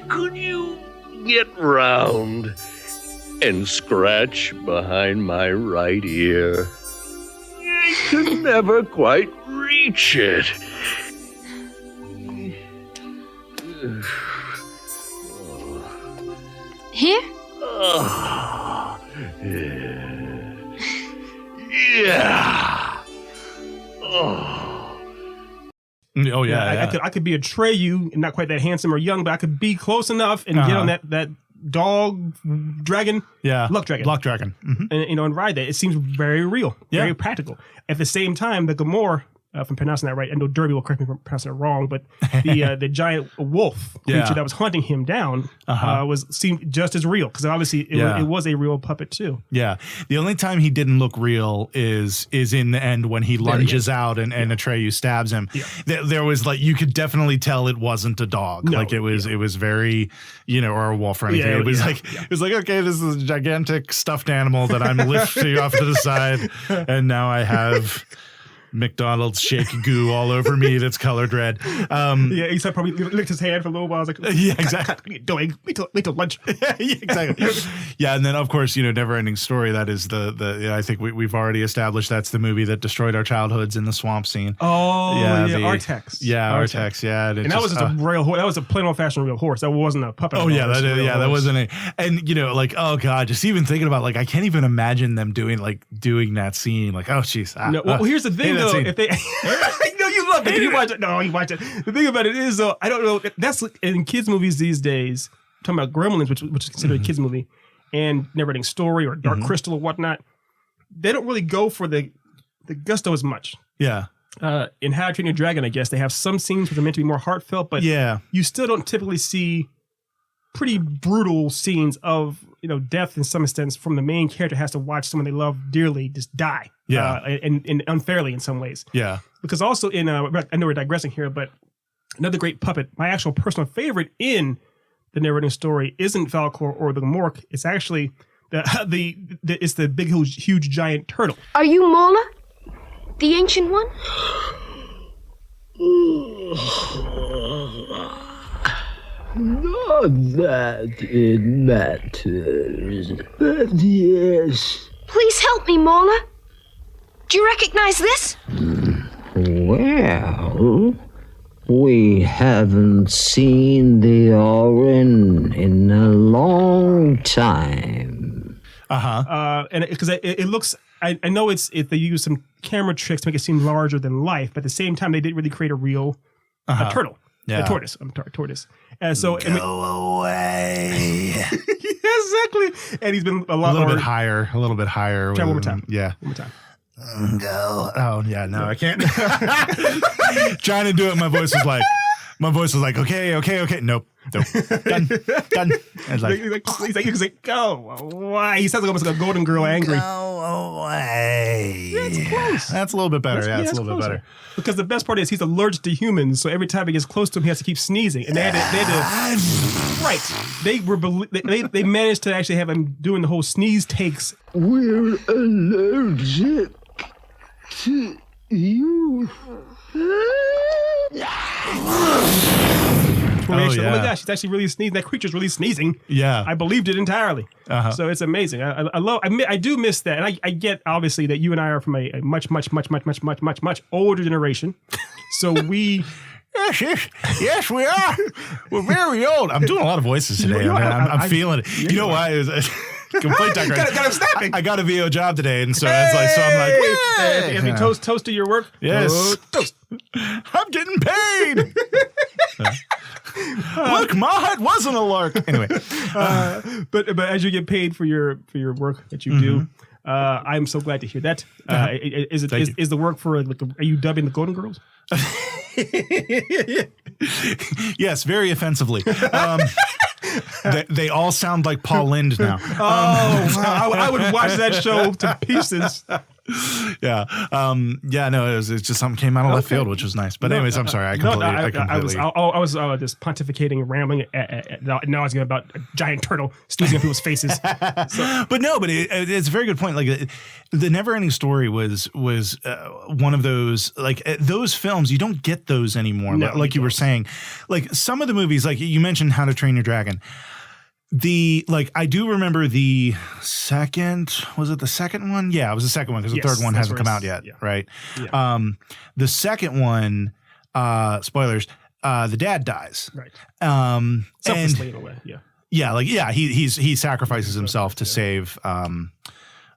Could you get round and scratch behind my right ear? I could never quite reach it. Here? Yeah. Oh yeah. I could be Atreyu and not quite that handsome or young, but I could be close enough and get on that dog dragon. Yeah. Luck dragon. And ride that. It seems very real, very practical. At the same time, the Gamor, if I'm pronouncing that right, I know Derby will correct me if I'm pronouncing it wrong, but the giant wolf creature that was hunting him down seemed just as real, because obviously it was a real puppet too. Yeah. The only time he didn't look real is in the end when he lunges out and Atreyu stabs him. Yeah. There was you could definitely tell it wasn't a dog. No, it was very, or a wolf or anything. It was it was okay, this is a gigantic stuffed animal that I'm lifting off to the side, and now I have McDonald's shake goo all over me that's colored red. He probably licked his hand for a little while. I was like, yeah, exactly. What are you doing? Wait till lunch. Yeah, exactly. Yeah, and then of course, Neverending Story. That is the I think we've already established that's the movie that destroyed our childhoods in the swamp scene. Oh, yeah, Artax. Yeah, Artax. Yeah, and that was just a real horse. That was a plain old fashioned real horse. That wasn't a puppet. Oh yeah, that wasn't a. And oh god, just even thinking about I can't even imagine them doing that scene. Oh jeez. No, well, here's the thing. If they, no, you love it. You watch it. No, you watch it. The thing about it is, though, I don't know. That's in kids' movies these days. I'm talking about Gremlins, which is considered a kids' movie, and Neverending Story or Dark Crystal or whatnot. They don't really go for the gusto as much. Yeah. in How to Train Your Dragon, I guess they have some scenes which are meant to be more heartfelt, but you still don't typically see pretty brutal scenes of death in some extent from the main character has to watch someone they love dearly just die. And unfairly in some ways. Yeah. Because also in I know we're digressing here, but another great puppet, my actual personal favorite in the narrating story isn't Falcor or the Mork. It's actually it's the big huge giant turtle. Are you Mola? The ancient one? Not that it matters, but yes. Please help me, Mola. Do you recognize this? Well, we haven't seen the Orin in a long time. And because it looks, I know they use some camera tricks to make it seem larger than life, but at the same time, they didn't really create a real turtle. A tortoise. Tortoise. And so Go away. Exactly. And he's been a little bit higher. Try one more time. Yeah. One more time. Go. Oh yeah, no, I can't. Trying to do it, my voice was like, okay. Nope. Done. It's He's like, go away. He sounds like almost like a Golden Girl angry. Go away. That's close. That's a little bit better. It's a little bit better. Because the best part is he's allergic to humans, so every time he gets close to him, he has to keep sneezing. And they had to right. They managed to actually have him doing the whole sneeze takes. We're allergic to you. Oh my gosh, he's actually really sneezing. That creature's really sneezing. Yeah. I believed it entirely. So it's amazing. I do miss that. And I get, obviously, that you and I are from a much older generation. So we... Yes, we are. We're very old. I'm doing a lot of voices today. I'm feeling it. You know why? It was complete digression. Got him snapping. I got a VO job today, and so I'm like, If you toast to your work, yes, toast. I'm getting paid. Look, my heart wasn't a lark. Anyway, but as you get paid for your work that you do, I'm so glad to hear that. Is the work for are you dubbing the Golden Girls? Yes, very offensively. They all sound like Paul Lynde now. I would watch that show to pieces. Yeah. No, it's just something came out of left field, which was nice. But anyways, I'm sorry. I was just pontificating, rambling. Now I was going about a giant turtle sneezing in people's faces. But it's a very good point. Like the Neverending Story was one of those, like those films, you don't get those anymore. No, like you were saying, like some of the movies, like you mentioned How to Train Your Dragon. I do remember the second, was it the second one? Yeah, it was the second one because the third one hasn't come out yet, right? Yeah. The second one, spoilers, the dad dies. Right. Selflessly in a way, yeah. Yeah, he sacrifices himself to save not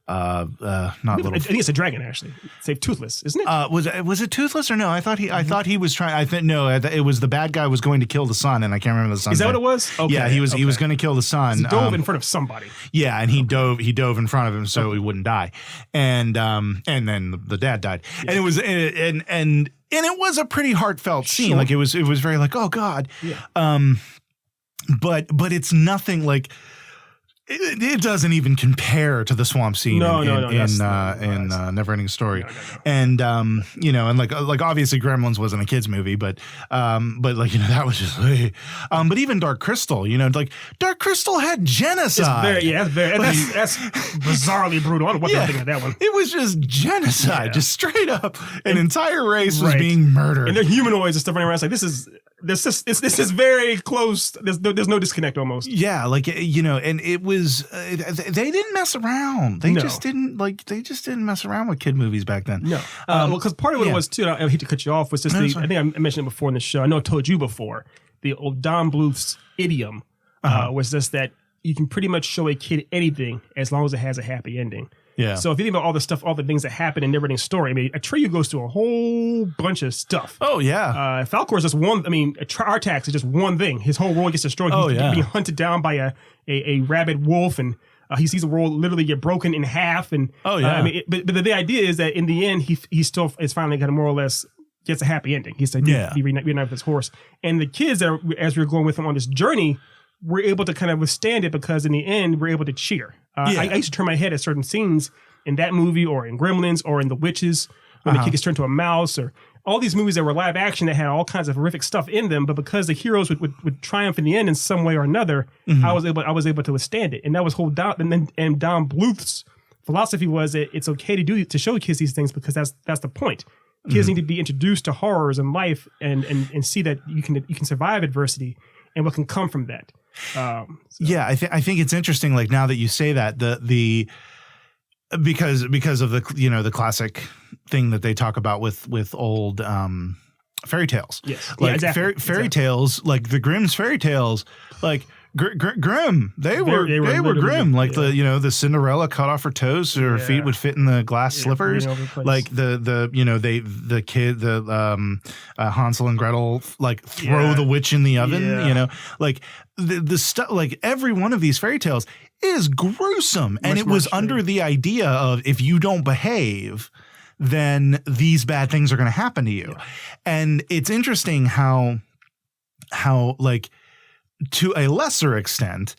little. I think it's a dragon actually. Save Toothless, isn't it? Was it Toothless or no? I thought he was trying. It was the bad guy was going to kill the son, and I can't remember the son. Is that what it was? Okay. Yeah, he was going to kill the son. He dove in front of somebody. Yeah, and he dove in front of him so he wouldn't die, and then the dad died, and it was and it was a pretty heartfelt scene. Sure. Like it was very like, oh God. Yeah. But it's nothing like. It doesn't even compare to the swamp scene in Neverending Story. No. And and like obviously Gremlins wasn't a kids movie, but that was just but even Dark Crystal, like Dark Crystal had genocide. That's bizarrely brutal. I don't know what they're thinking of that one. It was just genocide, just straight up. An entire race was being murdered. And they're humanoids and stuff running around. It's like this is very close. There's no disconnect almost. Yeah, and it was they didn't mess around. They just didn't mess around with kid movies back then. No, because part of what it was too. I hate to cut you off. Was just I think I mentioned it before in the show. I know I told you before. The old Don Bluth's idiom was just that you can pretty much show a kid anything as long as it has a happy ending. Yeah. So if you think about all the things that happen in Neverending Story, I mean, Atreyu goes through a whole bunch of stuff. Oh yeah. Falcor is just one. I mean, Artax is just one thing. His whole world gets destroyed. He's being hunted down by a rabid wolf, and He sees the world literally get broken in half, and yeah. I mean, but the idea is that in the end, he still is finally kind of more or less gets a happy ending. He's like, he reunited with his horse, and the kids that as we're going with him on this journey, we're able to kind of withstand it because in the end, we're able to cheer. I used to turn my head at certain scenes in that movie, or in Gremlins, or in The Witches, when the kid gets turned to a mouse, or all these movies that were live action that had all kinds of horrific stuff in them, but because the heroes would triumph in the end in some way or another, I was able to withstand it, and that was whole Don Bluth's philosophy was that it's okay to show kids these things because that's the point. Kids need to be introduced to horrors in life and see that you can survive adversity and what can come from that. Yeah, I think it's interesting. Like now that you say that, because of the classic thing that they talk about with old fairy tales. Yes, like exactly. fairy tales, like the Grimm's fairy tales, like Grimm. They were grim. Like the Cinderella cut off her toes so her feet would fit in the glass slippers. Like the Hansel and Gretel like throw the witch in the oven. Like the stuff. Like every one of these fairy tales is gruesome, and it was under the idea of if you don't behave, then these bad things are going to happen to you. Yeah. And it's interesting how like to a lesser extent,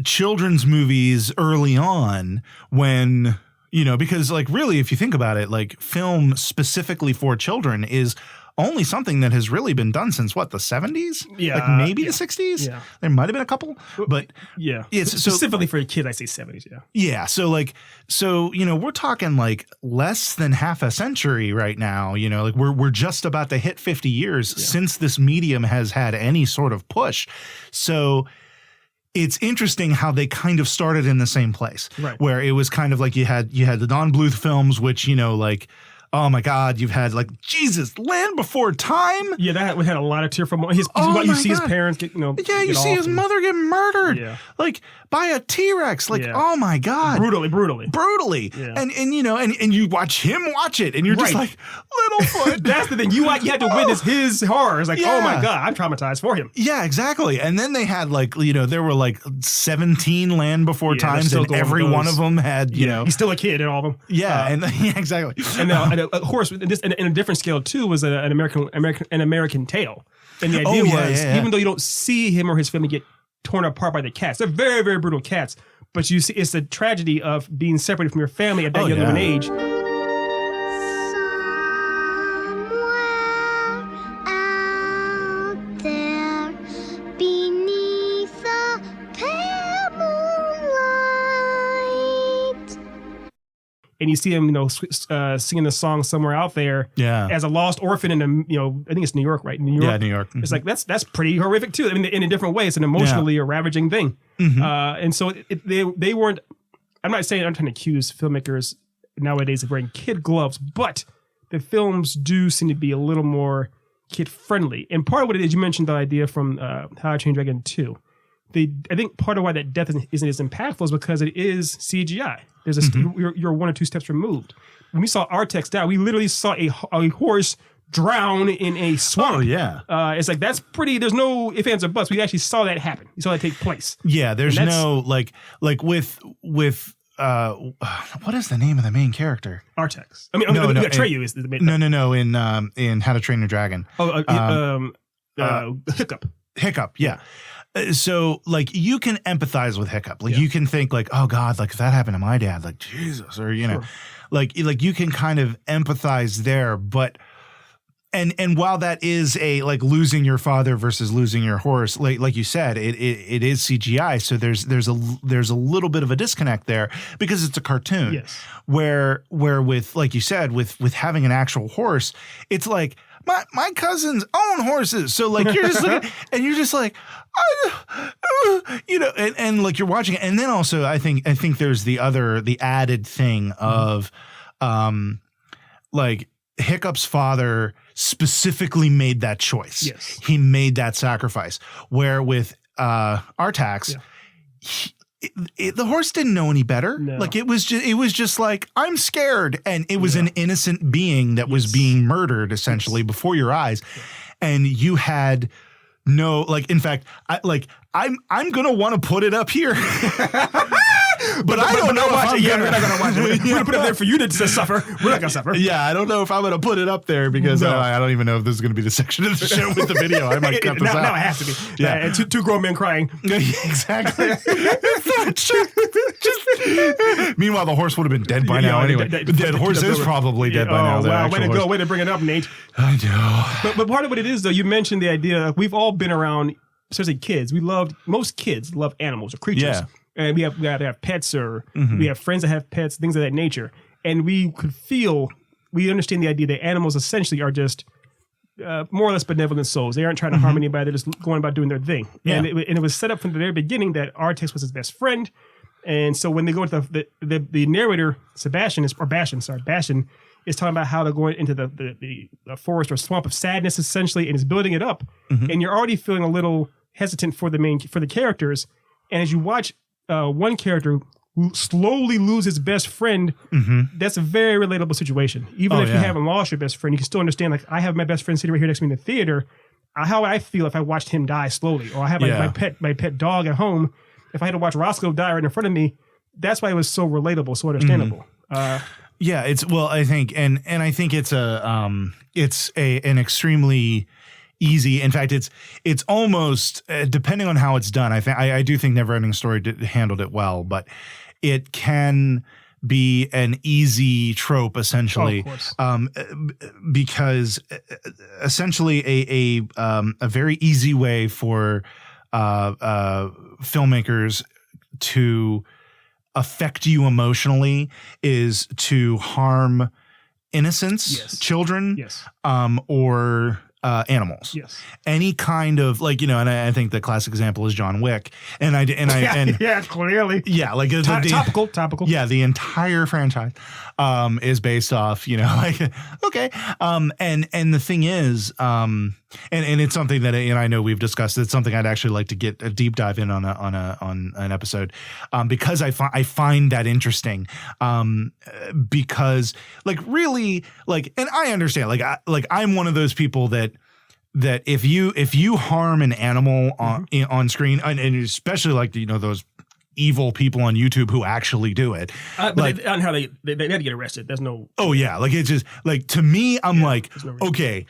children's movies early on when, because like really, if you think about it, like film specifically for children is only something that has really been done since the 70s? Yeah. Like maybe the 60s? Yeah. There might have been a couple, but it's specifically for a kid, I say 70s. Yeah. Yeah. So we're talking like less than half a century right now, like we're just about to hit 50 years since this medium has had any sort of push. So it's interesting how they kind of started in the same place, right? Where it was kind of like you had the Don Bluth films, which, like, oh my God, you've had like Jesus, Land Before Time. Yeah, that had a lot of tearful moments. You see his parents get, you see his mother get murdered, like by a T-Rex. Like, oh my God, brutally. Yeah. And you watch him watch it, and you're just like, Littlefoot. That's the thing. You had to witness his horror. It's like, oh my God, I'm traumatized for him. Yeah, exactly. And then they had like, there were like 17 Land Before Times, and every one of them had, he's still a kid in all of them. Yeah, exactly. And of course, in a different scale too was an American Tale, and the idea was even though you don't see him or his family get torn apart by the cats, they're very, very brutal cats, but you see it's the tragedy of being separated from your family at that young of an age. And you see him, singing the song somewhere out there, as a lost orphan in I think it's New York, right? New York. Yeah, New York. Mm-hmm. It's like that's pretty horrific too. I mean, in a different way, it's an emotionally ravaging thing. Mm-hmm. And so they weren't. I'm not trying to accuse filmmakers nowadays of wearing kid gloves, but the films do seem to be a little more kid friendly. And part of what it is, you mentioned the idea from How I Trained Your Dragon 2. I think part of why that death isn't as impactful is because it is CGI. There's you're one or two steps removed. When we saw Artex die, we literally saw a horse drown in a swamp. Oh yeah, it's like that's pretty. There's no ifs, ands, or buts. We actually saw that happen. We saw that take place. Yeah, there's no like with what is the name of the main character? Artex. Atreyu is the main. No. In How to Train Your Dragon. Hiccup. Yeah. So like you can empathize with Hiccup. Like you can think like, oh God, like if that happened to my dad, like Jesus, or like you can kind of empathize there. But and while that is a like losing your father versus losing your horse, like you said, it is CGI. So there's a little bit of a disconnect there because it's a cartoon. Yes. Where with like you said, with having an actual horse, it's like my cousins own horses. So like you're just looking and you're just like, and like you're watching it. And then also I think there's the added thing of like Hiccup's father specifically made that choice. Yes. He made that sacrifice. Where with Artax, the horse didn't know any better. No. Like it was just like, I'm scared. And it was an innocent being that was being murdered essentially before your eyes. And you had no, like, in fact, I'm going to want to put it up here. but I don't know if I'm Yeah, gonna. we're not gonna watch it. We're gonna put it there for you to suffer. We're not gonna suffer. Yeah, I don't know if I'm going to put it up there because I don't even know if this is going to be the section of the show with the video. I might cut this out. Now it has to be. Yeah. And two grown men crying. Exactly. Meanwhile, the horse would have been dead by now anyway. The dead horse is probably dead by now. Wow, way to go. Way to bring it up, Nate. I know. But part of what it is, though, you mentioned the idea, we've all been around, especially kids. Most kids love animals or creatures. Yeah. And we have pets or we have friends that have pets, things of that nature. And we understand the idea that animals essentially are just more or less benevolent souls. They aren't trying to harm anybody. They're just going about doing their thing. Yeah. And it was set up from the very beginning that Artex was his best friend. And so when they go into the narrator, Bastion is talking about how they're going into the forest or swamp of sadness, essentially, and is building it up. And you're already feeling a little hesitant for the characters. And as you watch one character slowly lose his best friend, that's a very relatable situation. Even if you haven't lost your best friend, you can still understand, like, I have my best friend sitting right here next to me in the theater, how I feel if I watched him die slowly, or I have my pet dog at home. If I had to watch Roscoe die right in front of me, that's why it was so relatable, so understandable. Yeah, I think, and I think it's an extremely easy. In fact, it's almost depending on how it's done. I do think Neverending Story handled it well, but it can be an easy trope essentially, because essentially a very easy way for filmmakers to affect you emotionally is to harm innocents, children, or animals. Yes. Any kind of, like, and I think the classic example is John Wick. Clearly. Yeah, like topical. Yeah, the entire franchise is based off, okay. And the thing is, and it's something that I know we've discussed. It's something I'd actually like to get a deep dive in on an episode, because I find that interesting, because really, like, and I understand, like I'm one of those people that if you harm an animal on screen, and especially like those evil people on YouTube who actually do it, but on how they had to get arrested. There's no. Oh yeah, like it's just like, to me, I'm like, okay,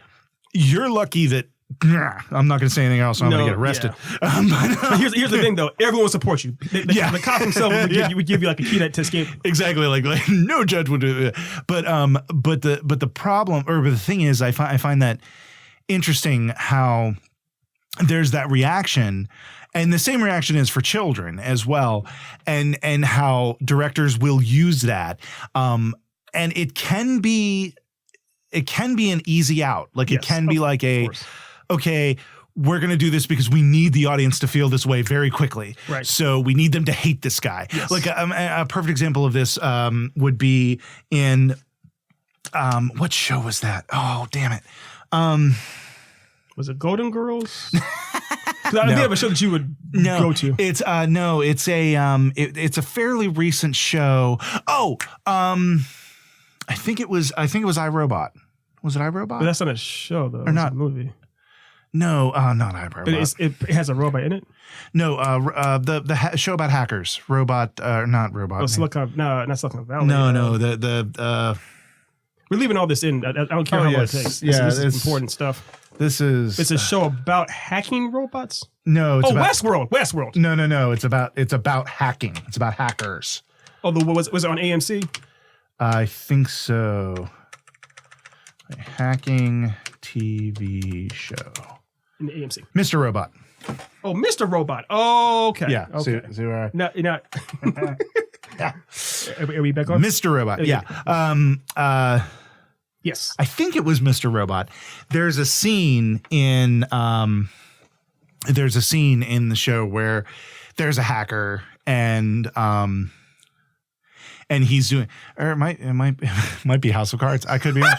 you're lucky that. I'm not going to say anything else. I'm going to get arrested. Yeah. But here's the thing, though. Everyone will support you. The cop himself would give you like a key to escape. Exactly. Like no judge would do it. But the problem, or the thing is, I find that interesting how there's that reaction, and the same reaction is for children as well, and how directors will use that, and it can be an easy out. Like it can be like okay, we're going to do this because we need the audience to feel this way very quickly. Right. So we need them to hate this guy. Yes. Like a perfect example of this would be in what show was that? Oh, damn it. Was it Golden Girls? I think of a show that you would go to. It's it's a fairly recent show. Oh, I think it was iRobot. Was it iRobot? But that's not a show though. Or not a movie. No, not iRobot. But it has a robot in it. No, the show about hackers, not robot. Oh, not Silicon Valley. No, the we're leaving all this in. I don't care how long it takes. This is important stuff. It's a show about hacking robots. No, it's about Westworld. No. It's about hacking. It's about hackers. Oh, was it on AMC? I think so. A hacking TV show. In the AMC. Mr. Robot. Oh, Mr. Robot. Oh, okay. Yeah. Okay. See where No. yeah. Are we back on? Mr. Robot. Yeah. Yes. I think it was Mr. Robot. There's a scene in the show where there's a hacker and he's doing, or it might be House of Cards. I could be wrong.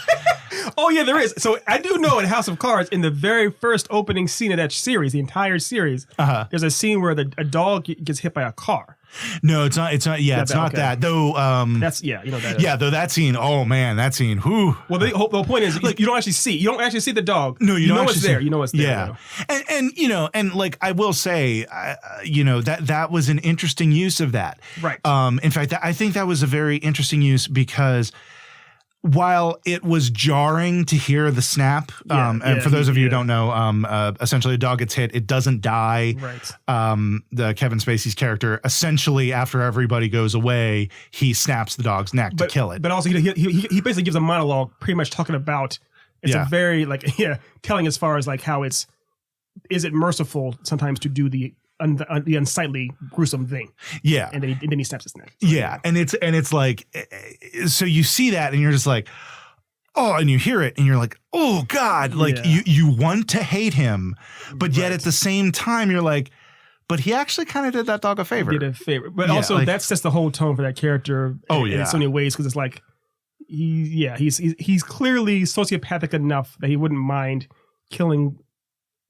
Oh yeah, there is. So I do know in House of Cards, in the very first opening scene of that series, the entire series, there's a scene where a dog gets hit by a car. No, it's not. It's not. Yeah, it's not that. Though. That's you know that. Yeah, though that scene. Oh man, that scene. Whew. Well, the point is, you don't actually see. You don't actually see the dog. No, you don't know actually it's there. see. You know it's there. Yeah, and you know, and like I will say, you know, that was an interesting use of that. Right. In fact, I think that was a very interesting use because while it was jarring to hear the snap, and for those of you who don't know, essentially a dog gets hit, it doesn't die. Right. The Kevin Spacey's character, essentially after everybody goes away, he snaps the dog's neck to kill it. But also he basically gives a monologue pretty much talking about, it's a very telling as far as like how is it merciful sometimes to do the unsightly, gruesome thing. Yeah. And then he snaps his neck. Yeah. And it's like, so you see that and you're just like, oh, and you hear it and you're like, oh God, like you want to hate him, but yet at the same time you're like, but he actually kind of did that dog a favor. But also like, that sets the whole tone for that character in so many ways, because it's like, he's clearly sociopathic enough that he wouldn't mind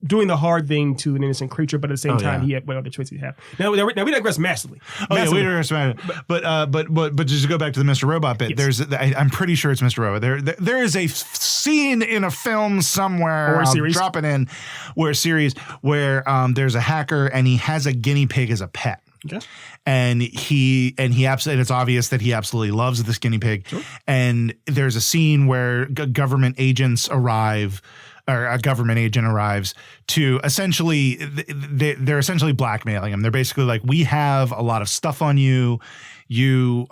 doing the hard thing to an innocent creature, but at the same time, he had what other choices he have. Now we digress massively. We digress massively. But just to go back to the Mr. Robot bit, I'm pretty sure it's Mr. Robot. There is a scene in a film somewhere, or a series, drop it in, where there's a hacker and he has a guinea pig as a pet. Okay. And it's obvious that he absolutely loves this guinea pig. Sure. And there's a scene where government agents arrive. Or a government agent arrives to essentially, they're essentially blackmailing him. They're basically like, we have a lot of stuff on you. So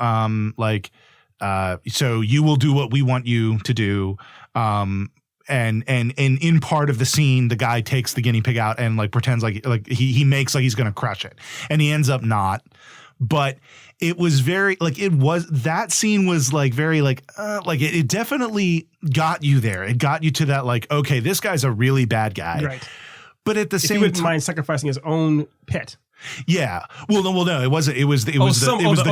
you will do what we want you to do. And in part of the scene, the guy takes the guinea pig out and like pretends like he makes like he's going to crush it, and he ends up not. But it was very that scene was like very it definitely got you there. It got you to that like, okay, this guy's a really bad guy. Right. But at the same time, he wouldn't mind sacrificing his own pet. Yeah. Well, no, it wasn't. It was the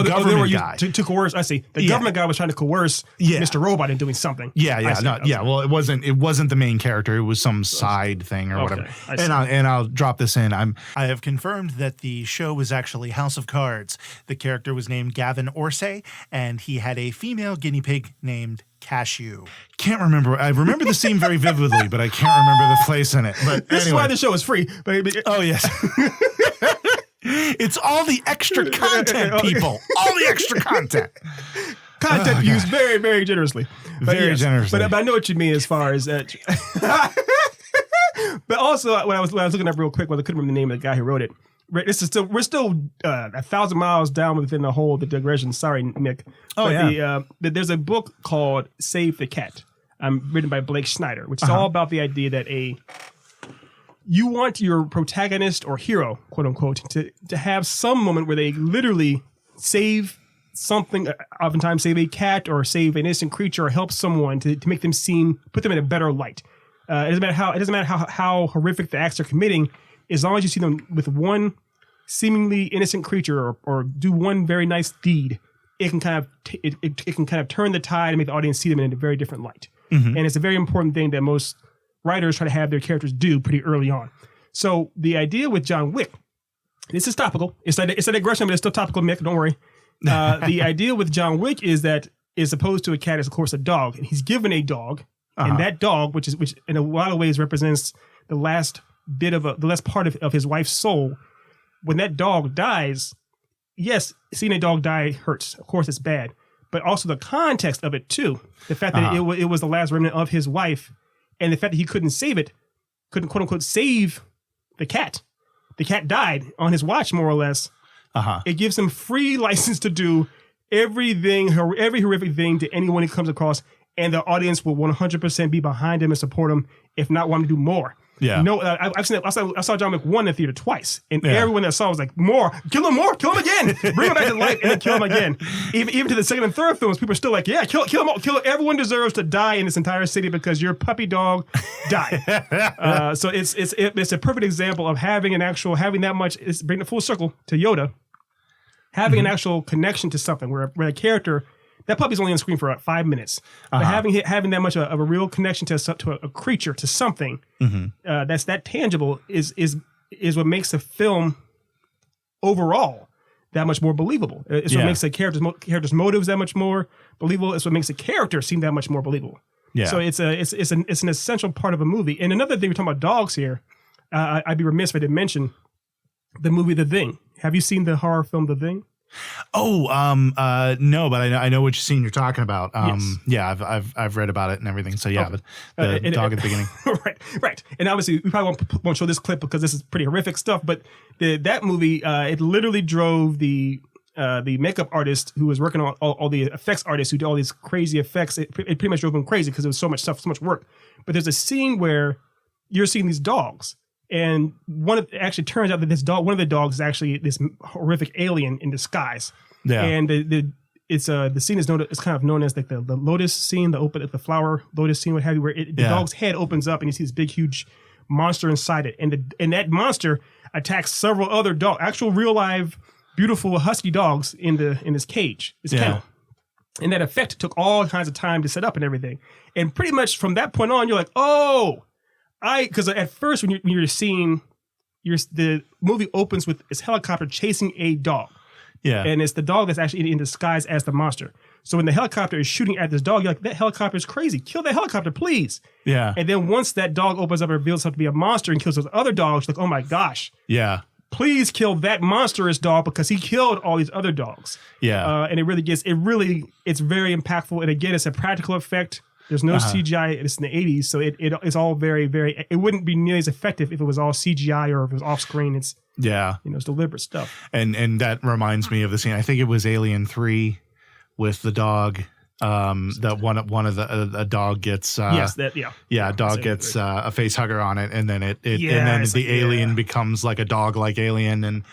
government guy to coerce. I see. The government guy was trying to coerce Mr. Robot into doing something. Well, it wasn't the main character. It was some side thing or whatever. And I'll drop this in. I have confirmed that the show was actually House of Cards. The character was named Gavin Orsay, and he had a female guinea pig named Cashew. Can't remember. I remember the scene very vividly, but I can't remember the place in it. But this is why the show is free. Oh yes. It's all the extra content, people. All the extra content. Content used very, very generously. Very generously. But I know what you mean as far as that. But also, when I was looking up real quick, I couldn't remember the name of the guy who wrote it. We're still 1,000 miles down within the whole digression. Sorry, Nick. There's a book called Save the Cat, written by Blake Snyder, which is all about the idea that you want your protagonist or hero, quote unquote, to have some moment where they literally save something, oftentimes save a cat or save an innocent creature or help someone to make them put them in a better light. It doesn't matter how horrific the acts they're committing, as long as you see them with one seemingly innocent creature or do one very nice deed, it can kind of turn the tide and make the audience see them in a very different light. Mm-hmm. And it's a very important thing that most writers try to have their characters do pretty early on. So the idea with John Wick, this is topical. It's a digression, but it's still topical, Mick. Don't worry. The idea with John Wick is that, as opposed to a cat, is of course a dog, and he's given a dog, and that dog, which in a lot of ways represents the last part of his wife's soul. When that dog dies, yes, seeing a dog die hurts. Of course, it's bad, but also the context of it too. The fact that it was the last remnant of his wife. And the fact that he couldn't quote unquote save the cat. The cat died on his watch, more or less. It gives him free license to do every horrific thing to anyone he comes across, and the audience will 100% be behind him and support him, if not want him to do more. Yeah. No, I've seen it. I saw John Wick 1 in the theater twice, and everyone that saw was like, kill him again, bring him back to life, and then kill him again. Even to the second and third films, people are still like, yeah, kill him all, kill him. Everyone deserves to die in this entire city because your puppy dog died. So it's a perfect example of having that much. It's bringing it full circle to Yoda, having an actual connection to something where a character That puppy's only on screen for 5 minutes. But having that much of a real connection to a creature, to something that's that tangible is what makes the film overall that much more believable. It's what makes the character's motives that much more believable. It's what makes the character seem that much more believable. Yeah. So it's an essential part of a movie. And another thing, we're talking about dogs here. I'd be remiss if I didn't mention the movie The Thing. Have you seen the horror film The Thing? Oh, no, but I know which scene you're talking about. Yes. Yeah, I've read about it and everything. So yeah, but the dog at the beginning. Right. And obviously, we probably won't show this clip because this is pretty horrific stuff. But that movie, it literally drove the makeup artist who was working on all the effects artists who did all these crazy effects. It pretty much drove them crazy because there was so much stuff, so much work. But there's a scene where you're seeing these dogs. And actually turns out that one of the dogs is actually this horrific alien in disguise. Yeah. And the scene is kind of known as like the lotus scene, the flower lotus scene, what have you, where the dog's head opens up and you see this big, huge monster inside it. And that monster attacks several other dogs, actual real live, beautiful husky dogs in this cage, this kennel. And that effect took all kinds of time to set up and everything. And pretty much from that point on, you're like, oh, because at first when you're seeing, the movie opens with this helicopter chasing a dog. Yeah. And it's the dog that's actually in disguise as the monster. So when the helicopter is shooting at this dog, you're like, that helicopter is crazy. Kill that helicopter, please. Yeah. And then once that dog opens up and reveals itself to be a monster and kills those other dogs, you're like, oh my gosh. Yeah. Please kill that monstrous dog because he killed all these other dogs. Yeah. And it's very impactful. And again, it's a practical effect. There's no CGI. It's in the 80s, so it's all very, very. It wouldn't be nearly as effective if it was all CGI or if it was off screen. It's it's deliberate stuff. And that reminds me of the scene. I think it was Alien 3 with the dog. That one of the dog gets a dog gets a face hugger on it, and then the alien becomes like a dog like alien, and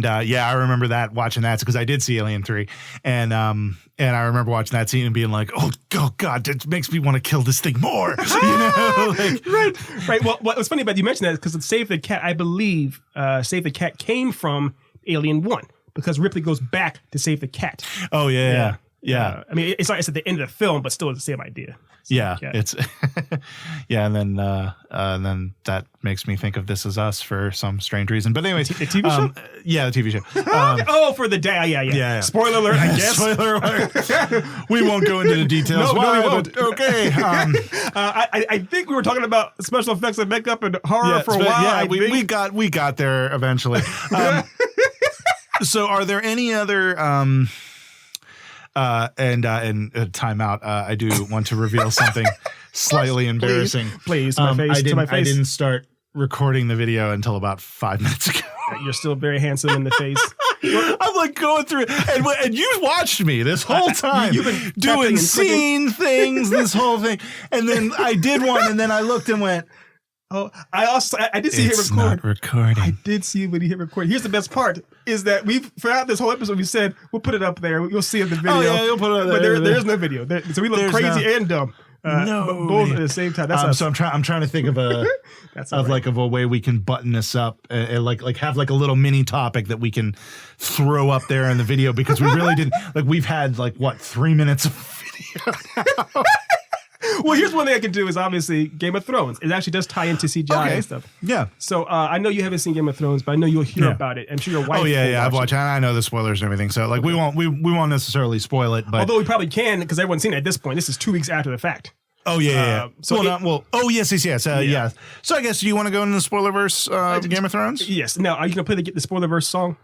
I remember watching that because I did see Alien 3, and I remember watching that scene and being like, oh god, it makes me want to kill this thing more. Right. Well, what's funny about you mentioned that is because Save the Cat, I believe, Save the Cat came from Alien 1 because Ripley goes back to save the cat. Oh yeah. Yeah, I mean, it's at the end of the film, but still it's the same idea. So, it's and then that makes me think of This Is Us for some strange reason. But anyways, the TV show, the TV show. For the day, yeah. Spoiler alert, I guess. Spoiler alert. We won't go into the details. No, we won't. Okay. I think we were talking about special effects and makeup and horror for a while. Yeah, we got there eventually. So, are there any other? Time out. I do want to reveal something slightly embarrassing. Please, to my face. I didn't start recording the video until about 5 minutes ago. You're still very handsome in the face. I'm like going through it, and you watched me this whole time. You've been doing scene things, this whole thing, and then I did one, and then I looked and went. Oh, I did see him record. It's not recording. I did see when he hit record. Here's the best part: is that throughout this whole episode we said we'll put it up there. You'll see it in the video. Oh yeah, you'll put it up there. But there's no video, so we look crazy and dumb. Both at the same time. So I'm trying to think of a way we can button this up, like have like a little mini topic that we can throw up there in the video because we really didn't we've had 3 minutes of video. Well, here's one thing I can do is obviously Game of Thrones. It actually does tie into CGI and stuff. Yeah. So I know you haven't seen Game of Thrones, but I know you'll hear about it. I'm sure your wife. Oh yeah. I've watched it. I know the spoilers and everything. So we won't necessarily spoil it, but although we probably can because everyone's seen it at this point. This is 2 weeks after the fact. Oh yeah. Yes. Yeah. So I guess do you want to go into the Spoilerverse Game of Thrones? Yes. Now, are you gonna play the Spoilerverse song?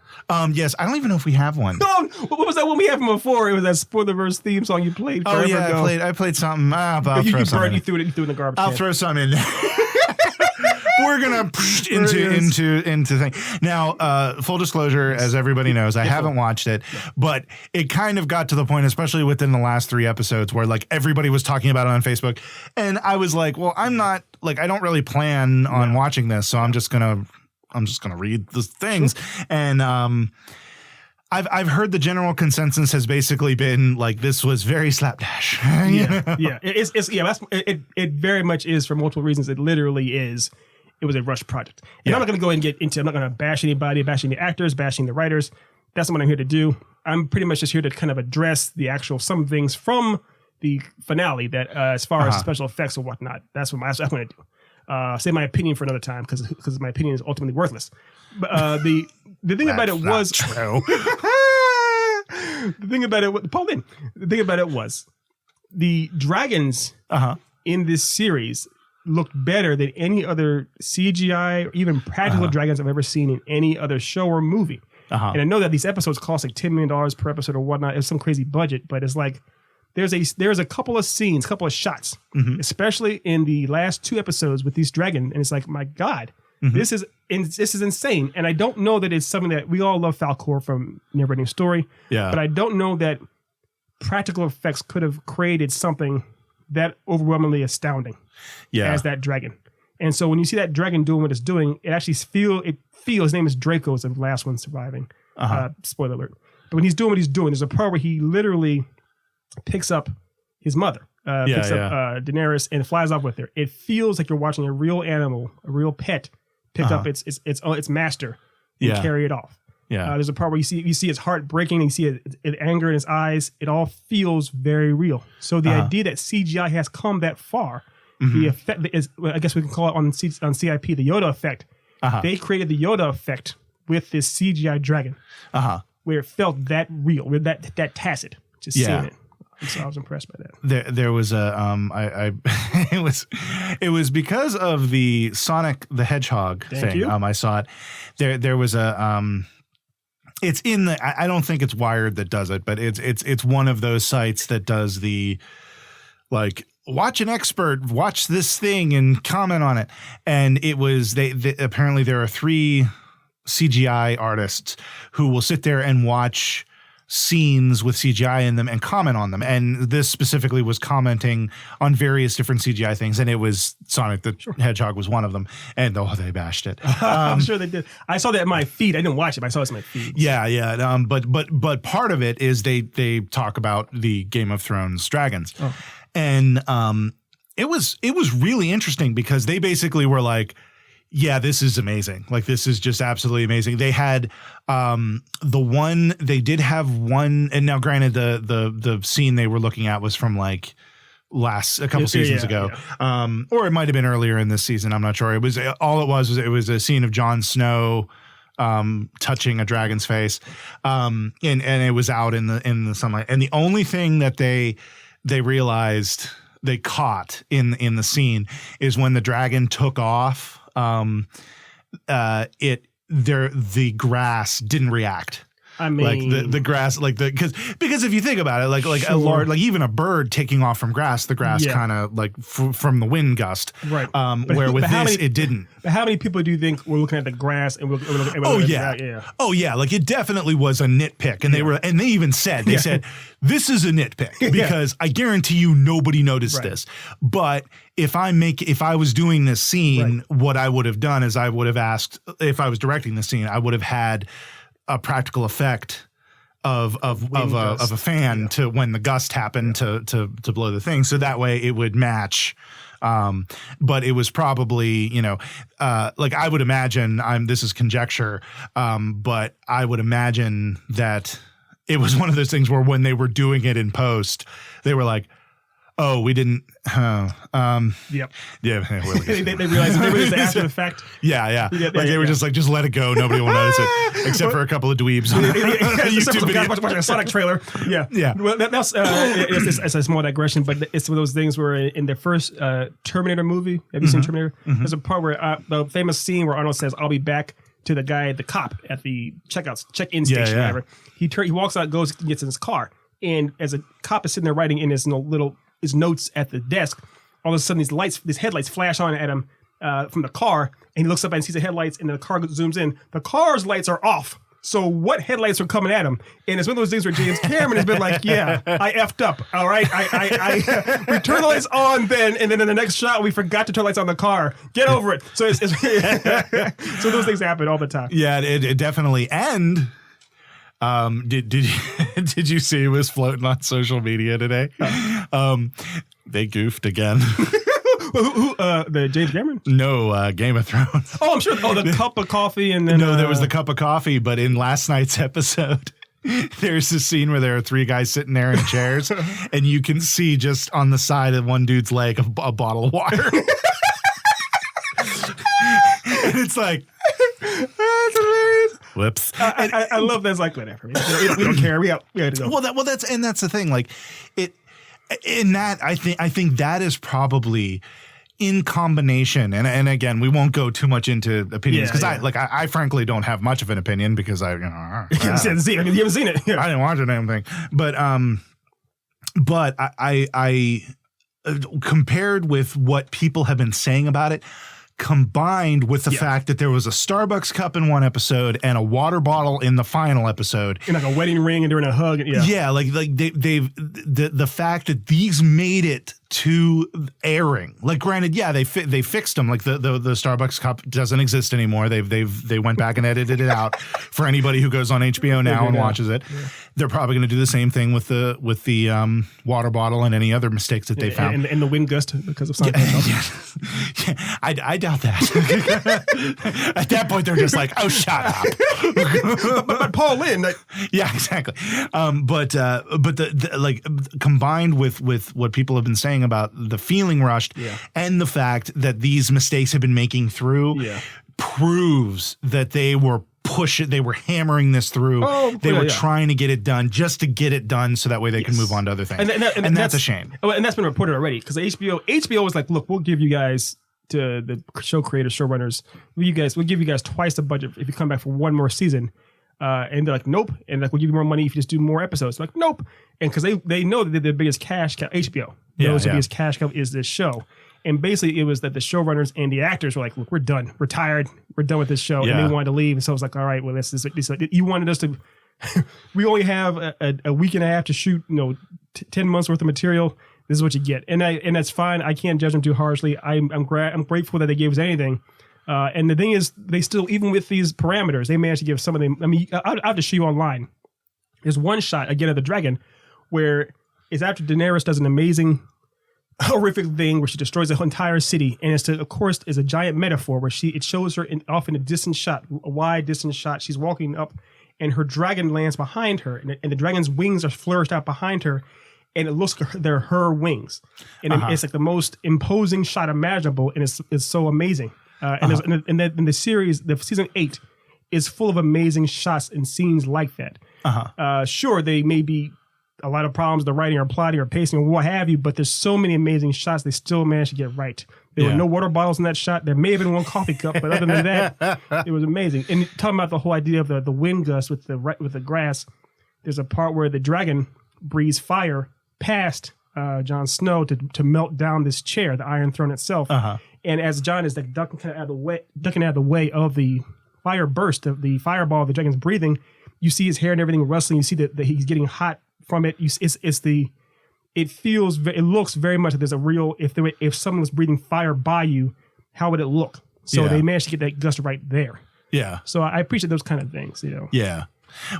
Yes. I don't even know if we have one. No. What was that one we had before? It was that Spoilerverse theme song you played. Oh yeah, ago. I played something. You threw it in the garbage. I'll throw some in. We're gonna into thing now. Full disclosure, as everybody knows, I haven't watched it, but it kind of got to the point, especially within the last 3 episodes, where everybody was talking about it on Facebook, and I was like, well, I'm not I don't really plan on watching this, so I'm just gonna read the things, and I've heard the general consensus has basically been this was very slapdash. It very much is for multiple reasons. It literally is. It was a rush project. And I'm not going to go and get into, I'm not going to bash anybody, bashing the actors, bashing the writers. that's what I'm here to do. I'm pretty much just here to kind of address the actual some things from the finale that as far as special effects or whatnot. That's what I'm going to do. Say my opinion for another time because my opinion is ultimately worthless. But the thing about it was true. the thing about it was the dragons in this series looked better than any other CGI or even practical dragons I've ever seen in any other show or movie. And I know that these episodes cost like $10 million per episode or whatnot. It's some crazy budget, but it's like there's a couple of scenes, couple of shots, especially in the last 2 episodes with these dragons, and it's like, my God, this is insane. And I don't know that it's something that we all love Falcor from Neverending Story, but I don't know that practical effects could have created something that overwhelmingly astounding as that dragon. And so when you see that dragon doing what it's doing, it actually feels, his name is Draco, is the last one surviving. Spoiler alert. But when he's doing what he's doing, there's a part where he literally picks up his mother, picks up Daenerys and flies off with her. It feels like you're watching a real animal, a real pet, pick up its master and carry it off. There's a part where you see his heart breaking, and you see it anger in his eyes. It all feels very real. So the idea that CGI has come that far, the effect is, I guess we can call it on CiP, the Yoda effect. They created the Yoda effect with this CGI dragon, where it felt that real, where that tacit, just seeing it. And so I was impressed by that. There was it was because of the Sonic the Hedgehog thing. I saw it. There was a it's in the, I don't think it's Wired that does it, but it's one of those sites that does the, like, watch an expert watch this thing and comment on it. And it was they apparently there are 3 CGI artists who will sit there and watch scenes with CGI in them and comment on them. And this specifically was commenting on various different CGI things. And it was Sonic the Hedgehog was one of them. And they bashed it. I'm sure they did. I saw that in my feed. I didn't watch it, but I saw it in my feed. Yeah. But part of it is they talk about the Game of Thrones dragons. And it was really interesting because they basically were like, yeah, this is amazing. Like, this is just absolutely amazing. They had they did have one, and now granted the scene they were looking at was from like a couple seasons ago. Or it might have been earlier in this season. I'm not sure. It was a scene of Jon Snow touching a dragon's face. And it was out in the sunlight. And the only thing that they realized they caught in the scene is when the dragon took off, the grass didn't react. I mean, like the grass, like because if you think about it, like a large, like even a bird taking off from grass, the grass kind of like from the wind gust, right? Where with this, it didn't. But how many people do you think were looking at the grass and we're looking at Oh yeah, like it definitely was a nitpick, and they even said this is a nitpick because I guarantee you nobody noticed this. But if I was doing this scene, what I would have done is I would have asked, if I was directing the scene, I would have had a practical effect of a fan to when the gust happened to blow the thing, so that way it would match. But it was probably, like I would imagine, this is conjecture, but I would imagine that it was one of those things where when they were doing it in post, they were like, oh, we didn't. Yep. Yeah. they realized the after the fact. Yeah. They were just like, just let it go. Nobody will notice it, except for a couple of dweebs. YouTube guys watching a Sonic trailer. Yeah. Well, that's it's a small digression, but it's one of those things where in the first Terminator movie, have you seen Terminator? There's a part where the famous scene where Arnold says, "I'll be back," to the cop at the check-in station. Whatever. He walks out, goes, gets in his car, and as a cop is sitting there writing in his his notes at the desk, all of a sudden these headlights flash on at him from the car, and he looks up and sees the headlights, and the car zooms in. The car's lights are off. So what headlights are coming at him? And it's one of those things where James Cameron has been like, yeah, I effed up. All right. I we turned the lights on then, and then in the next shot, we forgot to turn lights on the car. Get over it. So it's so those things happen all the time. Yeah, it definitely. And did you see it was floating on social media today? They goofed again. The James Cameron? No, Game of Thrones. Oh, I'm sure. Oh, the cup of coffee and then No, there was the cup of coffee, but in last night's episode, there's a scene where there are 3 guys sitting there in chairs, and you can see just on the side of one dude's leg a bottle of water. And it's like, that's hilarious. Whoops. I love that. It's like, whatever. We don't care. We got to go. Well, that's the thing. Like in that, I think that is probably in combination. And again, we won't go too much into opinions because I frankly don't have much of an opinion because I, you haven't seen it. Yeah. I didn't watch it, anything. But I compared with what people have been saying about it, combined with the fact that there was a Starbucks cup in one episode and a water bottle in the final episode, and like a wedding ring and during a hug, like the fact that these made it to airing. Like, granted, they fixed them. Like the Starbucks cup doesn't exist anymore. They went back and edited it out for anybody who goes on HBO now and watches it. Yeah. They're probably going to do the same thing with the water bottle and any other mistakes that they found. And the wind gust because of something. I doubt that. At that point, they're just like, oh, shut up. but Paul Lynn. Yeah, exactly. But like combined with what people have been saying about the feeling rushed and the fact that these mistakes have been making through proves that they were hammering this through. They were trying to get it done just to get it done so that way they can move on to other things. And that's a shame. And that's been reported already because HBO was like, look, we'll give you guys, to the show creators, showrunners, we'll give you guys twice the budget if you come back for one more season. And they're like, nope. And like, we'll give you more money if you just do more episodes. They're like, nope. And because they know that the biggest cash cow, HBO, the biggest cash cow is this show. And basically, it was that the showrunners and the actors were like, look, we're done. We're tired. We're done with this show. And they wanted to leave. And so I was like, all right, well, this you wanted us to, we only have a week and a half to shoot, 10 months worth of material. This is what you get. And that's fine. I can't judge them too harshly. I'm grateful that they gave us anything. And the thing is, they still, even with these parameters, they managed to give some of them. I mean, I'll have to show you online. There's one shot, again, of the dragon, where it's after Daenerys does an amazing, horrific thing where she destroys the entire city. And of course, is a giant metaphor where it shows her off in a distant shot, a wide distant shot. She's walking up and her dragon lands behind her. And the dragon's wings are flourished out behind her. And it looks like they're her wings. And it's like the most imposing shot imaginable. And it's so amazing. And then the series, the season 8 is full of amazing shots and scenes like that. Sure, they may be a lot of problems, the writing or plotting or pacing or what have you, but there's so many amazing shots they still managed to get right. There were no water bottles in that shot. There may have been one coffee cup, but other than that, it was amazing. And talking about the whole idea of the wind gust with the grass, there's a part where the dragon breathes fire past Jon Snow to melt down this chair, the Iron Throne itself. And as Jon is like ducking out of the way of the fire burst, of the fireball the dragon's breathing, you see his hair and everything rustling. You see that he's getting hot from it. It looks very much like there's a real, if someone was breathing fire by you, how would it look? So they managed to get that gust right there. Yeah. So I appreciate those kind of things, Yeah.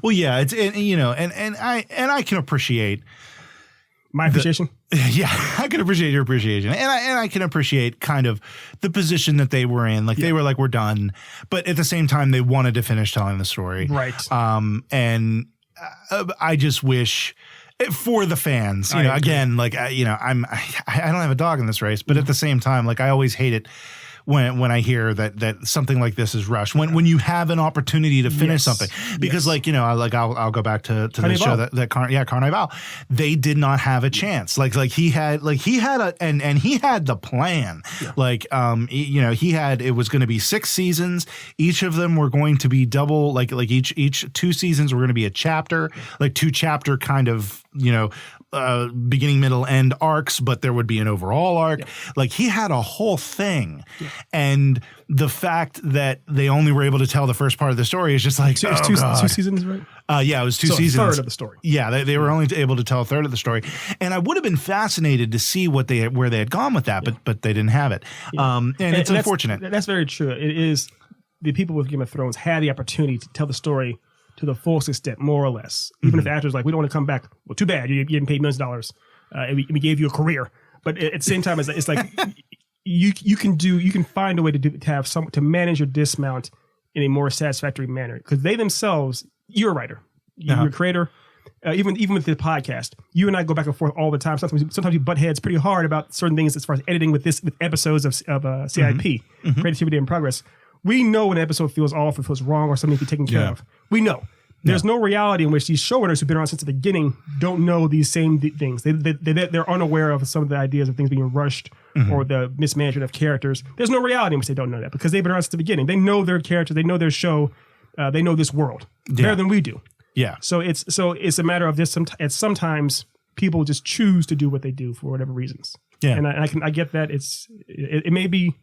Well, yeah, it's and I can appreciate my appreciation. I can appreciate your appreciation, and I can appreciate kind of the position that they were in. Like they were like, we're done, but at the same time, they wanted to finish telling the story, right? And I just wish for the fans, I don't have a dog in this race, but at the same time, like I always hate it when I hear that something like this is rushed, when you have an opportunity to finish something, because I'll go back to the show that Carnival, they did not have a chance. He had the plan. It was going to be 6 seasons. Each of them were going to be double, each 2 seasons were going to be a chapter, 2 chapter kind of, beginning, middle, end arcs, but there would be an overall arc. He had a whole thing. And the fact that they only were able to tell the first part of the story is just like, 2 seasons, right? It was 2 seasons. A third of the story. Yeah, they were only able to tell a third of the story. And I would have been fascinated to see where they had gone with that, but they didn't have it. And it's unfortunate. That's very true. It is, the people with Game of Thrones had the opportunity to tell the story to the fullest extent, more or less. Even if the actor's like, we don't want to come back. Well, too bad. You're getting paid millions of dollars. And we gave you a career. But at the same time, it's like, you can find a way to manage your dismount in a more satisfactory manner, because they themselves, you're a writer, you're a creator. Even with the podcast, you and I go back and forth all the time. Sometimes we butt heads pretty hard about certain things as far as editing with episodes of CiP, Creativity in Progress. We know when an episode feels off, or feels wrong, or something to be taken care of. We know. There's no reality in which these showrunners who've been around since the beginning don't know these same things. They're unaware of some of the ideas of things being rushed or the mismanagement of characters. There's no reality in which they don't know that, because they've been around since the beginning. They know their characters. They know their show. They know this world better than we do. Yeah. So it's a matter of just sometimes people just choose to do what they do for whatever reasons. Yeah. And I get that. It may be,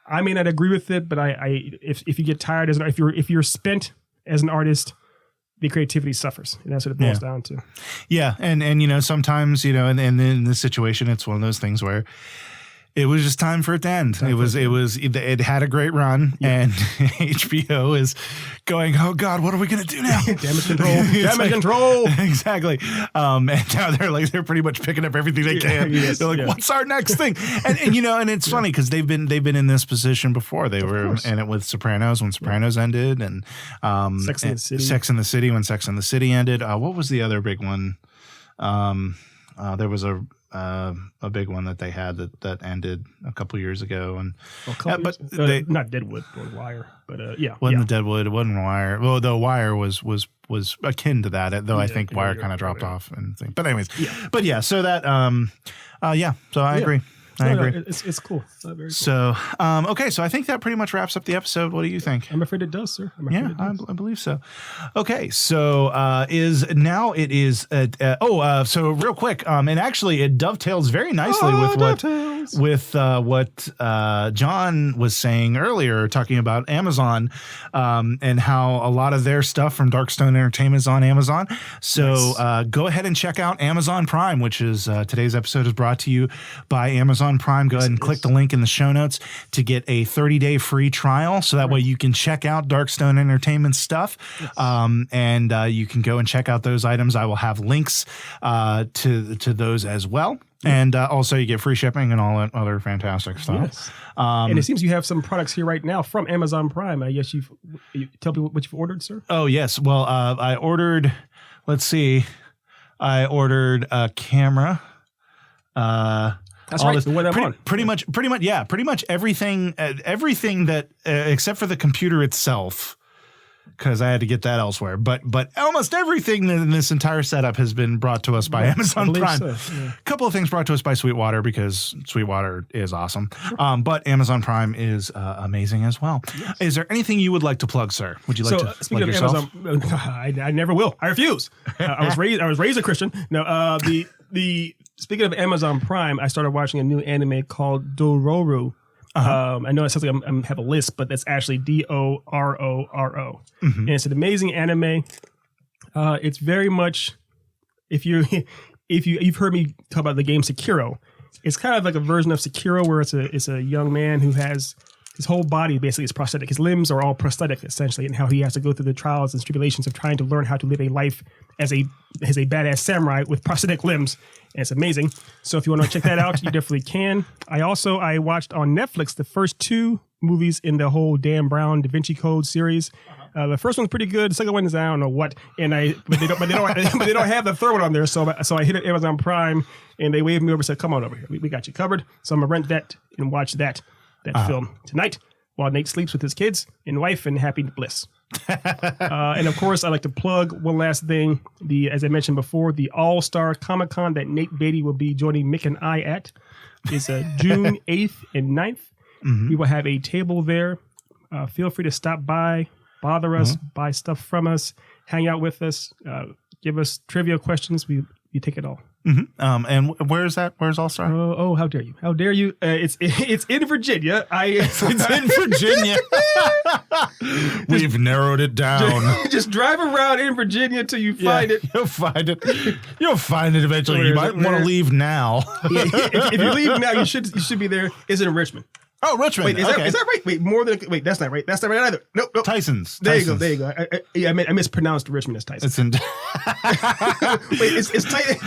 I may not agree with it, but if you get tired if you're spent as an artist, the creativity suffers, and that's what it boils down to. Yeah. And sometimes, and in this situation, it's one of those things where it was just time for it to end. It had a great run, and HBO is going, oh God, what are we going to do now? Damage control. Control. Exactly. And now they're pretty much picking up everything they can. Yes, they're like, what's our next thing? And it's funny because they've been in this position before. They were in it with Sopranos when Sopranos ended, and Sex and the City. Sex and the City when Sex and the City ended. What was the other big one? There was a big one that they had that ended a couple years ago, and not Deadwood or Wire, but wasn't the Deadwood, it wasn't Wire. Well, though Wire was akin to that, though I think Wire kind of dropped off and things. But anyways, so that so I agree. I agree. It's cool. It's very cool. So, okay. So I think that pretty much wraps up the episode. What do you think? I'm afraid it does, sir. I believe so. Okay. So, so real quick, and actually it dovetails very nicely with what John was saying earlier, talking about Amazon, and how a lot of their stuff from Darkstone Entertainment is on Amazon. So, go ahead and check out Amazon Prime, which is, today's episode is brought to you by Amazon Prime. Go ahead and click the link in the show notes to get a 30-day free trial, so that way you can check out Darkstone Entertainment stuff, and you can go and check out those items. I will have links to those as well, and also you get free shipping and all that other fantastic stuff. And it seems you have some products here right now from Amazon Prime. I guess you tell people what you've ordered, sir. Oh yes, well I ordered. Let's see, I ordered a camera. That's right. The one I'm on. Pretty much everything that except for the computer itself, because I had to get that elsewhere. But almost everything in this entire setup has been brought to us by Amazon Prime. A couple of things brought to us by Sweetwater, because Sweetwater is awesome. But Amazon Prime is amazing as well. Yes. Is there anything you would like to plug, sir? Would you like to speaking plug of yourself? Amazon, I never will. I refuse. I was raised a Christian. No, speaking of Amazon Prime, I started watching a new anime called Dororo. I know it sounds like I have a list, but that's actually Dororo. And it's an amazing anime. It's very much, if you've heard me talk about the game Sekiro, it's kind of like a version of Sekiro where it's a young man who has his whole body basically is prosthetic. His limbs are all prosthetic essentially, and how he has to go through the trials and tribulations of trying to learn how to live a life as a badass samurai with prosthetic limbs. And it's amazing. So if you want to check that out, you definitely can. I watched on Netflix the first 2 movies in the whole Dan Brown Da Vinci Code series. The first one's pretty good. The second one is I don't know what, but they don't have the third one on there. So I hit Amazon Prime, and they waved me over and said, "Come on over here, we got you covered." So I'm gonna rent that and watch that film tonight while Nate sleeps with his kids and wife in happy bliss. And of course, I like to plug one last thing. As I mentioned before, the All-Star Comic-Con that Nate Beatty will be joining Mick and I at is June 8th and 9th. We will have a table there. Feel free to stop by, bother us, buy stuff from us, hang out with us, give us trivia questions. We take it all. And where is that? Where's All Star? Oh, how dare you? How dare you? It's in Virginia. It's in Virginia. We've narrowed it down. Just drive around in Virginia till you find it. You'll find it. You'll find it eventually. You might want to leave now. If you leave now, you should be there. It's in Richmond. Oh, Richmond. Wait, is that right? Wait, that's not right. That's not right either. Nope. Tyson's. There you go. I mispronounced Richmond as Tyson. It's in. Wait, it's Tyson.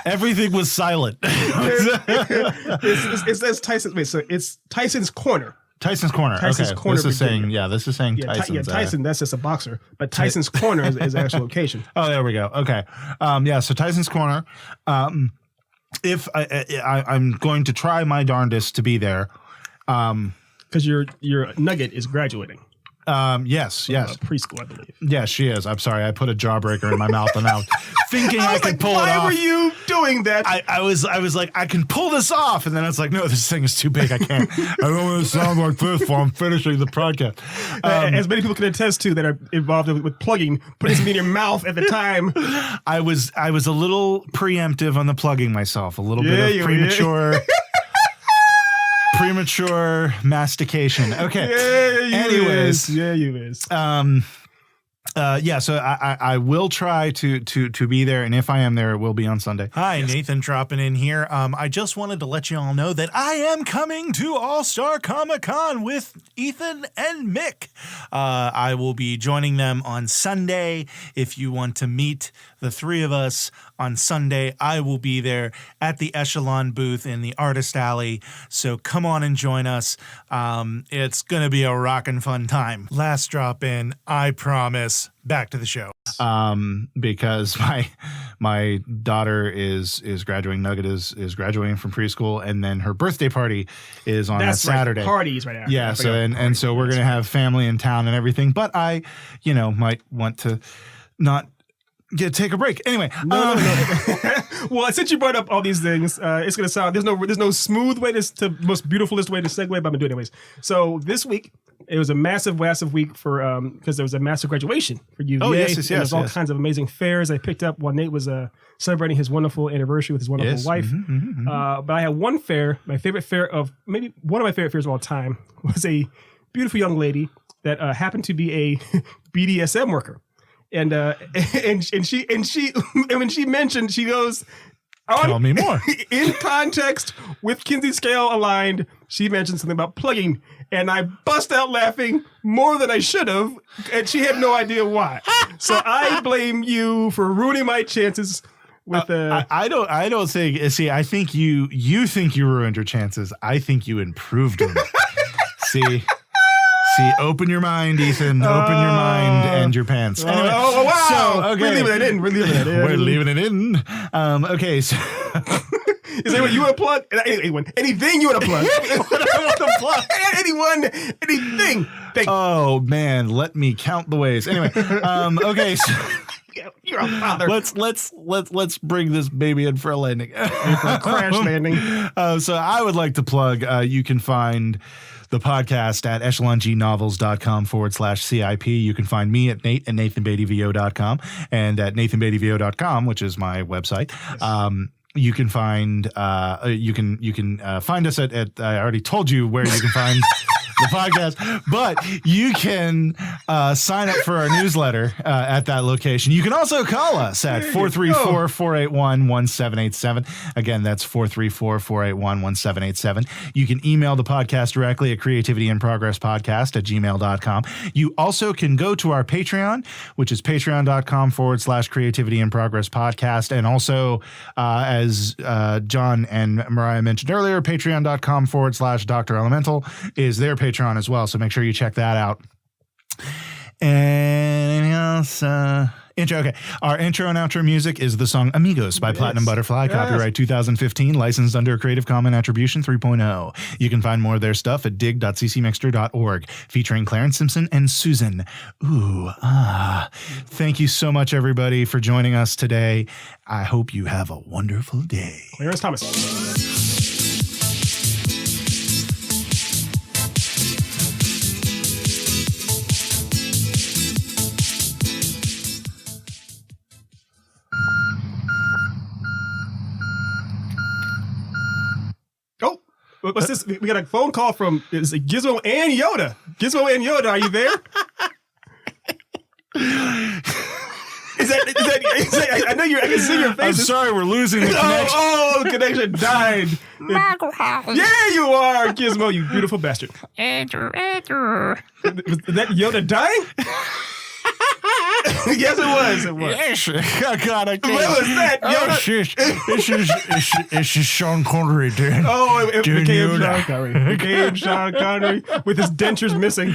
Everything was silent. It says Tyson. Wait, so it's Tyson's Corner. Tyson's Corner. Tyson's Okay. Corner, This is saying, Virginia. this is saying Tyson's. Tyson, that's just a boxer. But Tyson's Corner is the actual location. Oh, there we go. Okay. So Tyson's Corner. If I'm going to try my darndest to be there. Because your nugget is graduating. Yes. Preschool, I believe. Yes, she is. I'm sorry. I put a jawbreaker in my mouth and out, thinking I could pull it off. Why were you doing that? I was like, I can pull this off, and then I was like, no, this thing is too big. I can't. I don't want to sound like this while I'm finishing the podcast. As many people can attest to that are involved with plugging, putting something in your mouth at the time. I was a little preemptive on the plugging myself. A little bit of premature. Premature mastication. Okay. Anyways. You is. So I will try to be there, and if I am there, it will be on Sunday. Hi, Nathan dropping in here. I just wanted to let you all know that I am coming to All-Star Comic-Con with Ethan and Mick. I will be joining them on Sunday. If you want to meet the three of us on Sunday, I will be there at the Echelon booth in the Artist Alley. So come on and join us. It's going to be a rockin' fun time. Last drop in, I promise. Back to the show. Because my daughter is graduating. Nugget is graduating from preschool, and then her birthday party is on That's Saturday. Right. Parties right after. Yeah. So we're gonna have family in town and everything. But I, might want to not take a break. Anyway. No. Well, since you brought up all these things, it's gonna sound there's no smooth way to most beautifulest way to segue, but I'm gonna do it anyways. So this week it was a massive week for because there was a massive graduation for UVA. Oh yes. There's all kinds of amazing fairs I picked up while Nate was celebrating his wonderful anniversary with his wonderful wife. But I had one fair, my favorite fair of maybe one of my favorite fairs of all time was a beautiful young lady that happened to be a BDSM worker. And she when she mentioned, she goes, tell me more. In context with Kinsey Scale aligned, she mentioned something about plugging, and I bust out laughing more than I should have, and she had no idea why. So I blame you for ruining my chances with I don't think. See, I think you think you ruined your chances. I think you improved them. See, open your mind, Ethan. Open your mind and your pants. Anyway, wow. So, okay. We're leaving it in. Okay. So is there what you want to plug? Anything you want to plug? Anything. Oh man, let me count the ways. Anyway, okay. So, you're a father. Let's bring this baby in for a landing. For a crash landing. So I would like to plug. You can find the podcast at echelongnovels.com/CIP. You can find me at Nate at NathanBeattyVO.com and at NathanBeattyVO.com, which is my website. You can find you can find us at I already told you where you can find the podcast, but you can sign up for our newsletter at that location. You can also call us at 434-481-1787. Again, that's 434-481-1787. You can email the podcast directly at creativityin-progress-podcast@gmail.com. You also can go to our Patreon, which is patreon.com/creativityin-progress-podcast. And also, as John and Mariah mentioned earlier, patreon.com/Dr. Elemental is their Patreon as well, so make sure you check that out. Anything else? Intro. Okay. Our intro and outro music is the song Amigos by Platinum Butterfly, copyright 2015, licensed under Creative Commons Attribution 3.0. You can find more of their stuff at dig.ccmixter.org, featuring Clarence Simpson and Susan. Thank you so much, everybody, for joining us today. I hope you have a wonderful day. Clarence Thomas. What's this? We got a phone call from Gizmo and Yoda. Gizmo and Yoda, are you there? Is that I know I can see your face. I'm sorry, we're losing the connection. The connection died. Yeah, you are, Gizmo, you beautiful bastard. Was that Yoda dying? Yes, it was. It was. Yes, God, I can't. What was that? Oh, shit. It's just Sean Connery, dude. Oh, it Dude, became you Sean know. Connery. It became Sean Connery with his dentures missing.